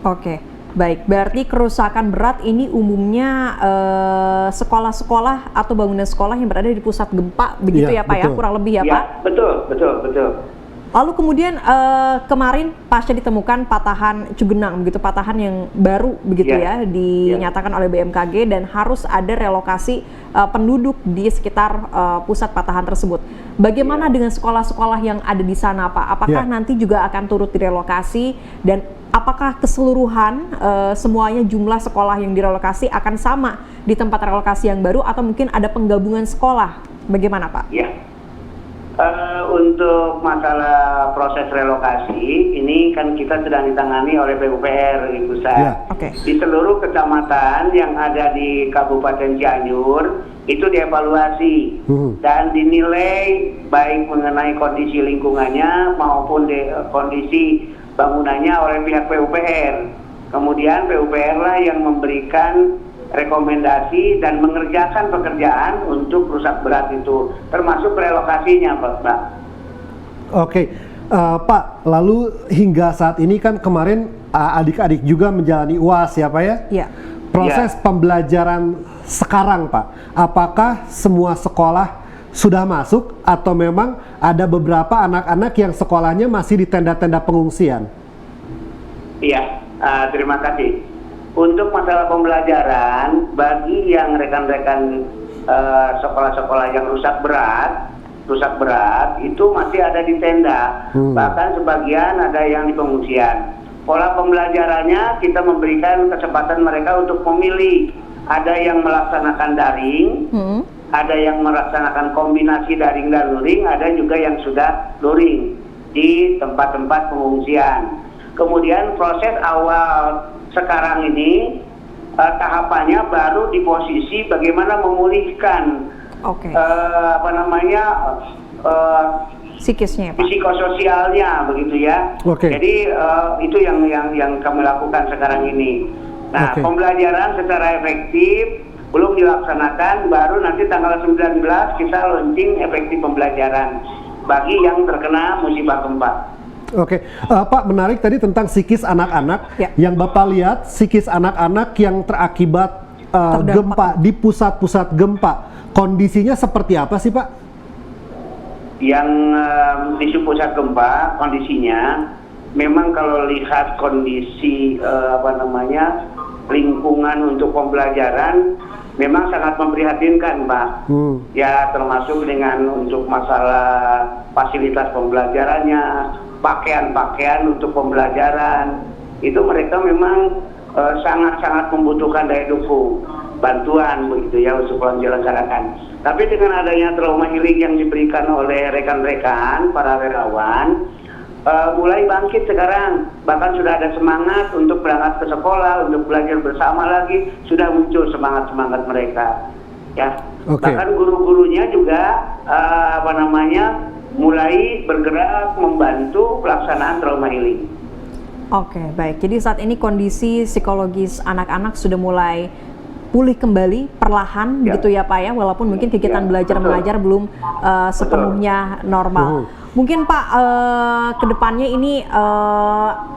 Oke, baik. Berarti kerusakan berat ini umumnya sekolah-sekolah atau bangunan sekolah yang berada di pusat gempa, begitu ya Pak? Betul. Ya, kurang lebih ya Pak? Betul. Lalu kemudian kemarin pasca ditemukan patahan Cugenang, begitu, patahan yang baru begitu ya dinyatakan oleh BMKG dan harus ada relokasi penduduk di sekitar pusat patahan tersebut. Bagaimana dengan sekolah-sekolah yang ada di sana, Pak? Apakah nanti juga akan turut direlokasi dan apakah keseluruhan semuanya jumlah sekolah yang direlokasi akan sama di tempat relokasi yang baru atau mungkin ada penggabungan sekolah? Bagaimana, Pak? Ya. Untuk masalah proses relokasi ini kan kita sedang ditangani oleh PUPR di pusat. Di seluruh kecamatan yang ada di Kabupaten Cianjur itu dievaluasi dan dinilai baik mengenai kondisi lingkungannya maupun kondisi bangunannya oleh pihak PUPR. Kemudian PUPR lah yang memberikan rekomendasi dan mengerjakan pekerjaan untuk rusak berat itu, termasuk relokasinya, Pak. Oke, Pak, lalu hingga saat ini kan kemarin adik-adik juga menjalani UAS ya Pak ya? Iya. Proses pembelajaran sekarang Pak, apakah semua sekolah sudah masuk atau memang ada beberapa anak-anak yang sekolahnya masih di tenda-tenda pengungsian? Iya, terima kasih. untuk masalah pembelajaran bagi yang rekan-rekan sekolah-sekolah yang rusak berat itu masih ada di tenda, bahkan sebagian ada yang di pengungsian. Pola pembelajarannya kita memberikan kesempatan mereka untuk memilih, ada yang melaksanakan daring, ada yang melaksanakan kombinasi daring dan luring, ada juga yang sudah luring di tempat-tempat pengungsian. Kemudian proses awal sekarang ini tahapannya baru di posisi bagaimana memulihkan psikisnya, Pak. psikososialnya begitu ya. Jadi itu yang kami lakukan sekarang ini. Nah, pembelajaran secara efektif belum dilaksanakan, baru nanti tanggal 19 kita launching efektif pembelajaran bagi yang terkena musibah gempa. Pak, menarik tadi tentang psikis anak-anak. Yang Bapak lihat psikis anak-anak yang terakibat gempa di pusat-pusat gempa, kondisinya seperti apa sih, Pak? Yang di pusat gempa kondisinya memang kalau lihat kondisi lingkungan untuk pembelajaran memang sangat memprihatinkan, Pak. Ya, termasuk dengan untuk masalah fasilitas pembelajarannya, pakaian-pakaian untuk pembelajaran, itu mereka memang sangat-sangat membutuhkan daya dukung, bantuan begitu ya untuk menjelaskan. Tapi dengan adanya trauma healing yang diberikan oleh rekan-rekan para relawan, mulai bangkit sekarang, bahkan sudah ada semangat untuk berangkat ke sekolah, untuk belajar bersama lagi, sudah muncul semangat mereka, ya. Bahkan guru-gurunya juga mulai bergerak membantu pelaksanaan trauma healing. Baik. Jadi saat ini kondisi psikologis anak-anak sudah mulai pulih kembali perlahan, begitu ya Pak ya, walaupun mungkin kegiatan belajar mengajar belum sepenuhnya normal. Mungkin Pak, kedepannya ini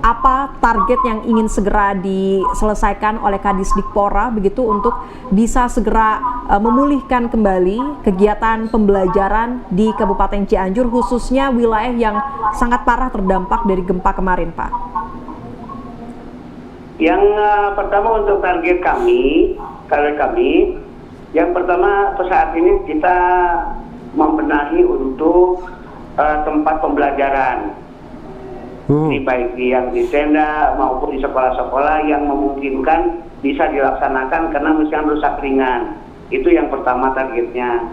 apa target yang ingin segera diselesaikan oleh Kadisdikpora begitu untuk bisa segera memulihkan kembali kegiatan pembelajaran di Kabupaten Cianjur, khususnya wilayah yang sangat parah terdampak dari gempa kemarin, Pak? Yang pertama untuk target kami, yang pertama saat ini kita membenahi untuk tempat pembelajaran, ini baik yang di tenda maupun di sekolah-sekolah yang memungkinkan bisa dilaksanakan karena misalnya rusak ringan. Itu yang pertama targetnya.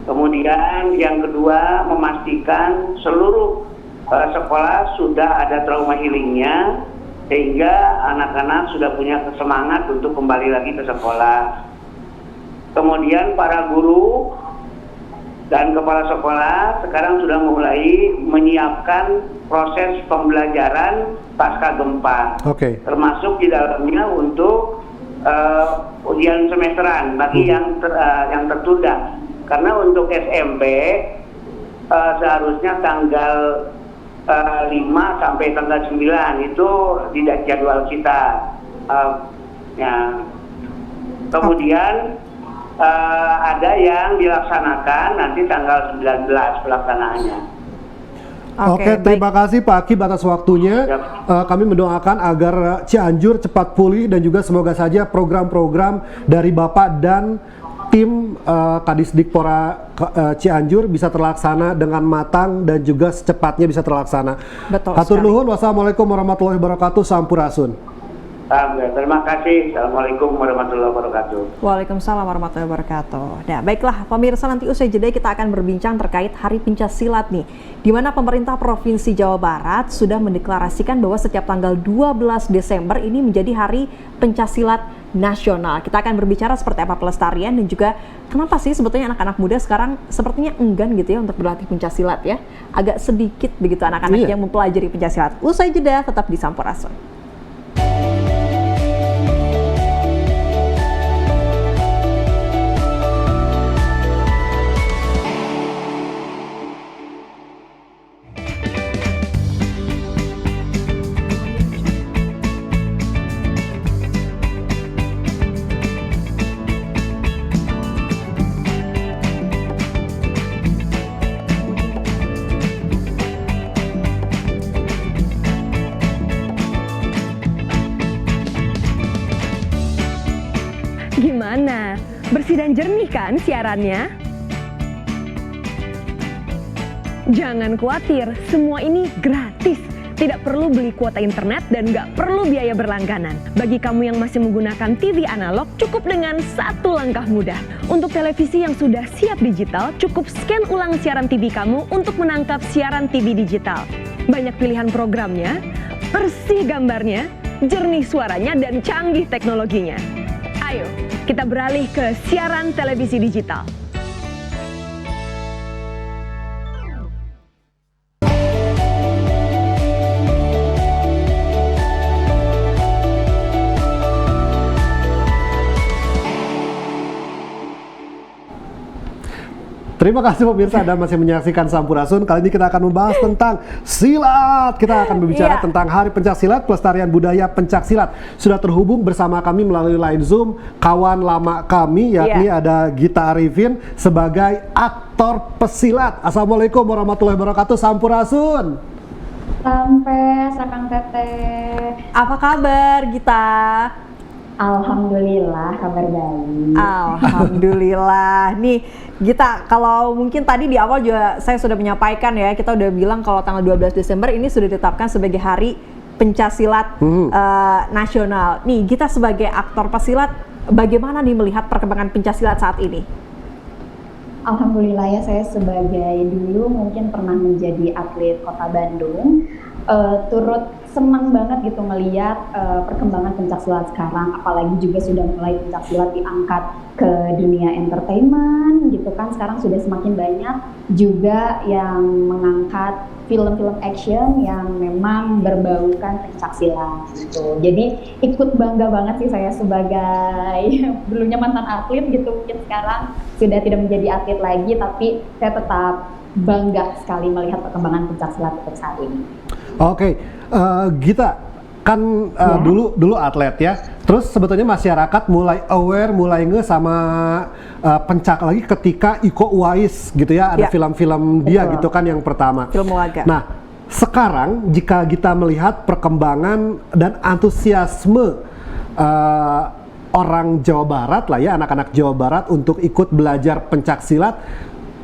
Kemudian yang kedua memastikan seluruh sekolah sudah ada trauma healingnya, sehingga anak-anak sudah punya semangat untuk kembali lagi ke sekolah. Kemudian para guru dan kepala sekolah sekarang sudah mulai menyiapkan proses pembelajaran pasca gempa, termasuk di dalamnya untuk ujian semesteran bagi yang tertunda. Karena untuk SMP seharusnya tanggal 5 sampai tanggal 9 itu tidak jadwal kita. Kemudian ada yang dilaksanakan nanti tanggal 19 pelaksanaannya. Terima kasih Pak Akib atas waktunya. Kami mendoakan agar Cianjur cepat pulih dan juga semoga saja program-program dari Bapak dan tim Kadisdikpora Cianjur bisa terlaksana dengan matang dan juga secepatnya bisa terlaksana. Hatur nuhun. Wassalamualaikum warahmatullahi wabarakatuh. Sampurasun. Terima kasih. Assalamualaikum warahmatullahi wabarakatuh. Waalaikumsalam warahmatullahi wabarakatuh. Nah, baiklah pemirsa, nanti usai jeda kita akan berbincang terkait Hari Pencaksilat nih, di mana pemerintah Provinsi Jawa Barat sudah mendeklarasikan bahwa setiap tanggal 12 Desember ini menjadi Hari Pencaksilat Nasional. Kita akan berbicara seperti apa pelestarian dan juga kenapa sih sebetulnya anak-anak muda sekarang sepertinya enggan gitu ya untuk berlatih pencaksilat ya. Agak sedikit begitu anak-anak yang mempelajari pencaksilat. Usai jeda tetap di Sampurasun. Bersih dan jernih kan siarannya? Jangan khawatir, semua ini gratis. Tidak perlu beli kuota internet dan nggak perlu biaya berlangganan. Bagi kamu yang masih menggunakan TV analog, cukup dengan satu langkah mudah. Untuk televisi yang sudah siap digital, cukup scan ulang siaran TV kamu untuk menangkap siaran TV digital. Banyak pilihan programnya, bersih gambarnya, jernih suaranya, dan canggih teknologinya. Ayo, kita beralih ke siaran televisi digital. Terima kasih pemirsa, Anda masih menyaksikan Sampurasun. Kali ini kita akan membahas tentang silat. Kita akan berbicara tentang Hari Pencaksilat, Pelestarian Budaya Pencaksilat. Sudah terhubung bersama kami melalui line Zoom kawan lama kami, yakni ada Gita Arifin sebagai aktor pesilat. Assalamualaikum warahmatullahi wabarakatuh, Sampurasun. Sampai Sakang Teteh. Apa kabar Gita? Alhamdulillah, kabar baik. Alhamdulillah. Nih, Gita, kalau mungkin tadi di awal juga saya sudah menyampaikan ya, kita udah bilang kalau tanggal 12 Desember ini sudah ditetapkan sebagai Hari Pencaksilat Nasional. Nih, Gita sebagai aktor pesilat, bagaimana nih melihat perkembangan pencaksilat saat ini? Alhamdulillah ya, saya sebagai dulu mungkin pernah menjadi atlet Kota Bandung, turut senang banget gitu ngeliat perkembangan pencaksilat sekarang, apalagi juga sudah mulai pencaksilat diangkat ke dunia entertainment gitu kan. Sekarang sudah semakin banyak juga yang mengangkat film-film action yang memang berbaukan pencaksilat gitu. Jadi ikut bangga banget sih saya sebagai dulunya mantan atlet gitu, mungkin sekarang sudah tidak menjadi atlet lagi, tapi saya tetap bangga sekali melihat perkembangan pencaksilat untuk saat ini. Oke, Gita, kan dulu atlet ya, terus sebetulnya masyarakat mulai aware, mulai nge sama pencak lagi ketika Iko Uwais gitu ya, ada film-film dia gitu kan yang pertama. Film Waga. Nah, sekarang jika kita melihat perkembangan dan antusiasme orang Jawa Barat lah ya, anak-anak Jawa Barat untuk ikut belajar pencaksilat,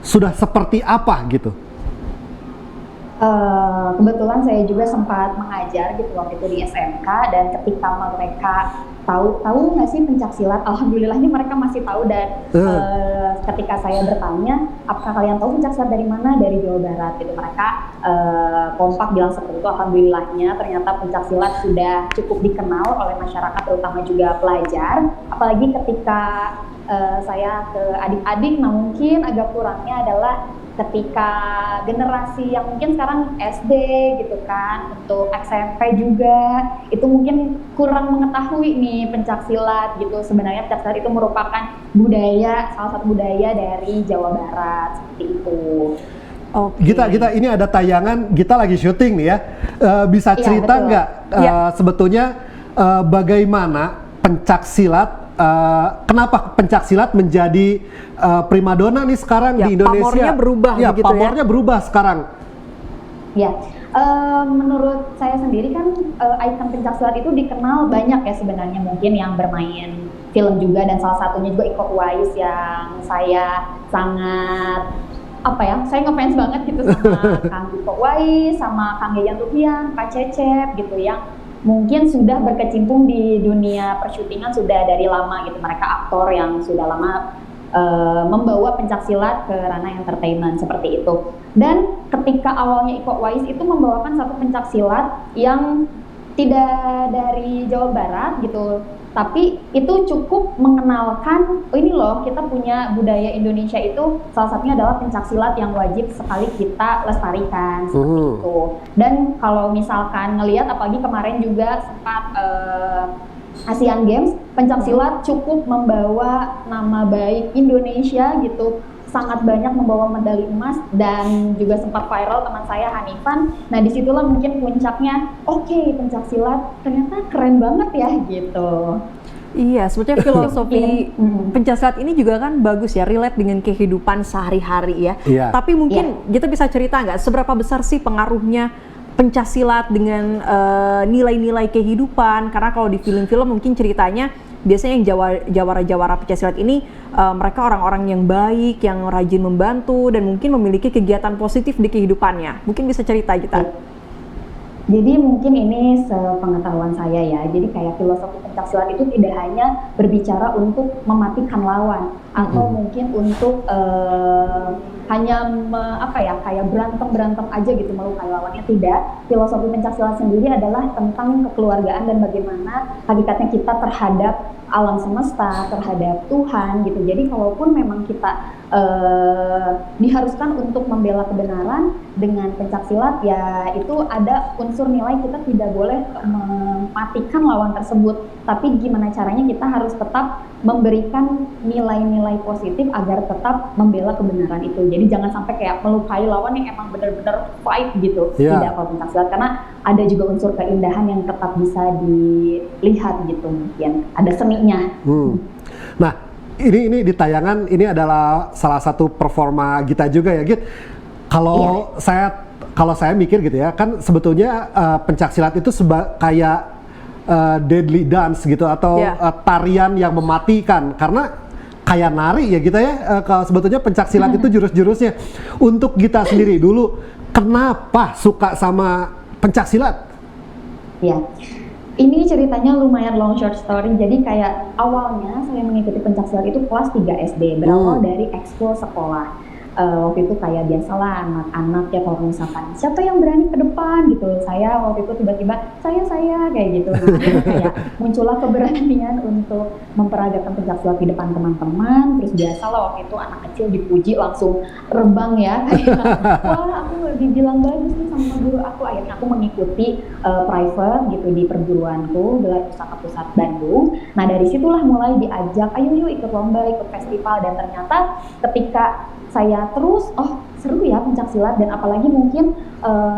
sudah seperti apa gitu? Kebetulan saya juga sempat mengajar gitu waktu itu di SMK, dan ketika mereka tahu nggak sih pencaksilat, alhamdulillahnya mereka masih tahu, dan ketika saya bertanya apakah kalian tahu pencaksilat dari mana, dari Jawa Barat gitu, mereka kompak bilang seperti itu. Alhamdulillahnya ternyata pencaksilat sudah cukup dikenal oleh masyarakat, terutama juga pelajar, apalagi ketika saya ke adik-adik. Nah, mungkin agak kurangnya adalah ketika generasi yang mungkin sekarang SD gitu kan, untuk SMP juga itu mungkin kurang mengetahui nih pencaksilat gitu. Sebenarnya pencaksilat itu merupakan budaya, salah satu budaya dari Jawa Barat seperti itu. Gita, ini ada tayangan, Gita lagi syuting nih ya, bisa cerita nggak sebetulnya bagaimana pencaksilat, kenapa pencaksilat menjadi primadona nih sekarang di Indonesia? Pamornya berubah begitu ya? Pamornya berubah sekarang. Ya, menurut saya sendiri kan ikon pencaksilat itu dikenal banyak ya sebenarnya, mungkin yang bermain film juga, dan salah satunya juga Iko Uwais yang saya sangat saya ngefans banget gitu sama Kang Iko Uwais, sama Kang Yayan Ruhian, Kak Cecep gitu, yang mungkin sudah berkecimpung di dunia persyutingan sudah dari lama gitu. Mereka aktor yang sudah lama membawa pencaksilat ke ranah entertainment seperti itu. Dan ketika awalnya Iko Uwais itu membawakan satu pencaksilat yang tidak dari Jawa Barat gitu, tapi itu cukup mengenalkan, oh ini loh kita punya budaya Indonesia itu, salah satunya adalah pencaksilat yang wajib sekali kita lestarikan seperti itu. Dan kalau misalkan ngelihat, apalagi kemarin juga sempat Asian Games, pencaksilat cukup membawa nama baik Indonesia gitu, sangat banyak membawa medali emas, dan juga sempat viral teman saya Hanifan. Nah, disitulah mungkin puncaknya, oke, pencaksilat ternyata keren banget ya gitu. Iya, sebetulnya filosofi pencaksilat ini juga kan bagus ya, relate dengan kehidupan sehari-hari ya. Tapi mungkin kita bisa cerita nggak seberapa besar sih pengaruhnya pencaksilat dengan nilai-nilai kehidupan? Karena kalau di film-film mungkin ceritanya biasanya yang jawara-jawara pencaksilat ini mereka orang-orang yang baik, yang rajin membantu, dan mungkin memiliki kegiatan positif di kehidupannya. Mungkin bisa cerita kita. Jadi mungkin ini sepengetahuan saya ya, jadi kayak filosofi pencaksilat itu tidak hanya berbicara untuk mematikan lawan atau mungkin untuk hanya kayak berantem aja gitu melukai lawannya. Tidak, filosofi pencaksilat sendiri adalah tentang kekeluargaan dan bagaimana hakikatnya kita terhadap alam semesta, terhadap Tuhan gitu. Jadi kalaupun memang kita diharuskan untuk membela kebenaran dengan pencaksilat, ya itu ada unsur nilai kita tidak boleh mematikan lawan tersebut, tapi gimana caranya kita harus tetap memberikan nilai-nilai positif agar tetap membela kebenaran itu. Jadi jangan sampai kayak melukai lawan yang emang benar-benar fight gitu. Tidak kalau pencaksilat, karena ada juga unsur keindahan yang tetap bisa dilihat gitu, mungkin ada seninya. Nah, ini di tayangan ini adalah salah satu performa Gita juga ya, Git. Kalau saya mikir gitu ya, kan sebetulnya pencaksilat itu kayak deadly dance gitu, atau tarian yang mematikan, karena kayak nari ya kita ya. Kalau sebetulnya pencaksilat itu jurus-jurusnya. Untuk Gita sendiri dulu, kenapa suka sama pencaksilat? Ya, ini ceritanya lumayan long short story. Jadi kayak awalnya saya mengikuti pencaksilat itu kelas 3 SD, berawal dari ekskul sekolah. Waktu itu kayak biasalah anak-anak ya, kalau misalkan siapa yang berani ke depan gitu, saya waktu itu tiba-tiba saya kayak gitu. Nah, kayak muncullah keberanian untuk memperagakan pencaksilat di depan teman-teman. Terus biasalah waktu itu anak kecil dipuji langsung rebang ya, kayak wah aku dibilang bagus nih sama guru aku. Akhirnya aku mengikuti private gitu di perguruanku, Gelar Pusaka Pusat Bandung. Nah dari situlah mulai diajak, ayo yuk ikut lomba, ikut festival, dan ternyata ketika saya terus, seru ya pencaksilat, dan apalagi mungkin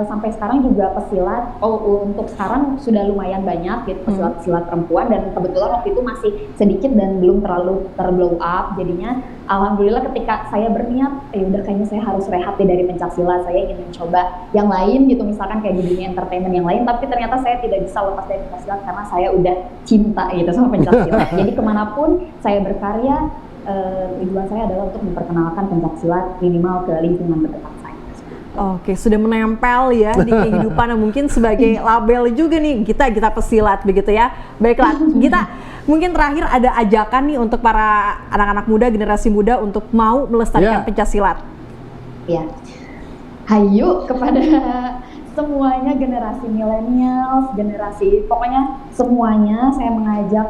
sampai sekarang juga pesilat, untuk sekarang sudah lumayan banyak gitu pesilat-pesilat perempuan, dan kebetulan waktu itu masih sedikit dan belum terlalu terblow up. Jadinya alhamdulillah ketika saya berniat, udah kayaknya saya harus rehat dari pencaksilat, saya ingin mencoba yang lain gitu, misalkan kayak di dunia entertainment yang lain, tapi ternyata saya tidak bisa lepas dari pencaksilat karena saya udah cinta gitu sama pencaksilat. Jadi kemanapun saya berkarya, tujuan saya adalah untuk memperkenalkan pencaksilat minimal ke lingkungan terdekat saya. Oke, sudah menempel ya di kehidupan, mungkin sebagai label juga nih Gita pesilat begitu ya. Baiklah, Gita, mungkin terakhir ada ajakan nih untuk para anak-anak muda, generasi muda untuk mau melestarikan pencaksilat. Ya, hayu kepada semuanya, generasi milenial, pokoknya semuanya saya mengajak,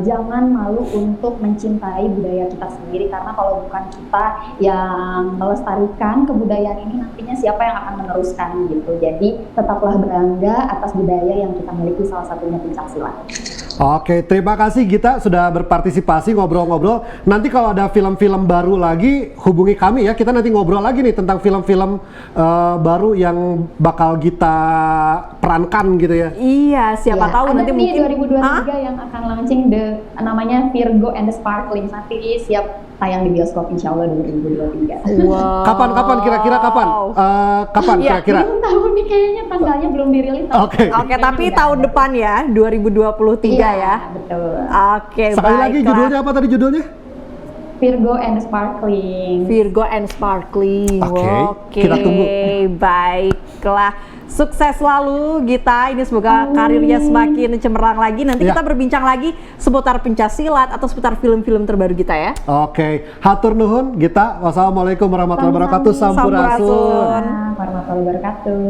jangan malu untuk mencintai budaya kita sendiri, karena kalau bukan kita yang melestarikan kebudayaan ini, nantinya siapa yang akan meneruskan gitu. Jadi tetaplah bangga atas budaya yang kita miliki, salah satunya pencaksilat. Oke, terima kasih Gita sudah berpartisipasi ngobrol-ngobrol. Nanti kalau ada film-film baru lagi, hubungi kami ya. Kita nanti ngobrol lagi nih tentang film-film baru yang bakal Gita perankan gitu ya. Iya, siapa tahu nanti mungkin 2023 yang akan launching namanya Virgo and the Sparkling. Nanti siap tayang di bioskop insya Allah 2023. Wow. Kapan kira-kira kapan? Kapan kira-kira? Belum tahu nih, kayaknya tanggalnya belum dirilis. Oke, tapi tahun depan ya, 2023 ya. Betul. Oke, sekali lagi judulnya apa tadi judulnya? Virgo and Sparkling. Virgo and Sparkling. Oke, kita tunggu. Baiklah. Sukses selalu Gita, ini semoga karirnya semakin cemerlang lagi. Nanti kita berbincang lagi seputar pencaksilat atau seputar film-film terbaru Gita ya. Oke, hatur nuhun Gita. Wassalamualaikum warahmatullahi wabarakatuh. Sampurasun. Warahmatullahi wabarakatuh.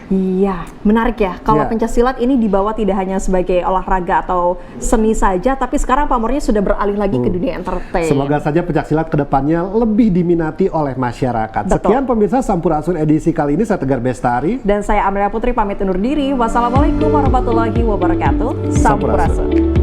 Iya, menarik ya. Kalau pencaksilat ini dibawa tidak hanya sebagai olahraga atau seni saja, tapi sekarang pamornya sudah beralih lagi ke dunia entertain. Semoga saja pencaksilat kedepannya lebih diminati oleh masyarakat. Betul. Sekian pemirsa Sampurasun edisi kali ini, saya Tegar Bestari. Dan saya Amelia Putri pamit undur diri. Wassalamualaikum warahmatullahi wabarakatuh. Sampurasun.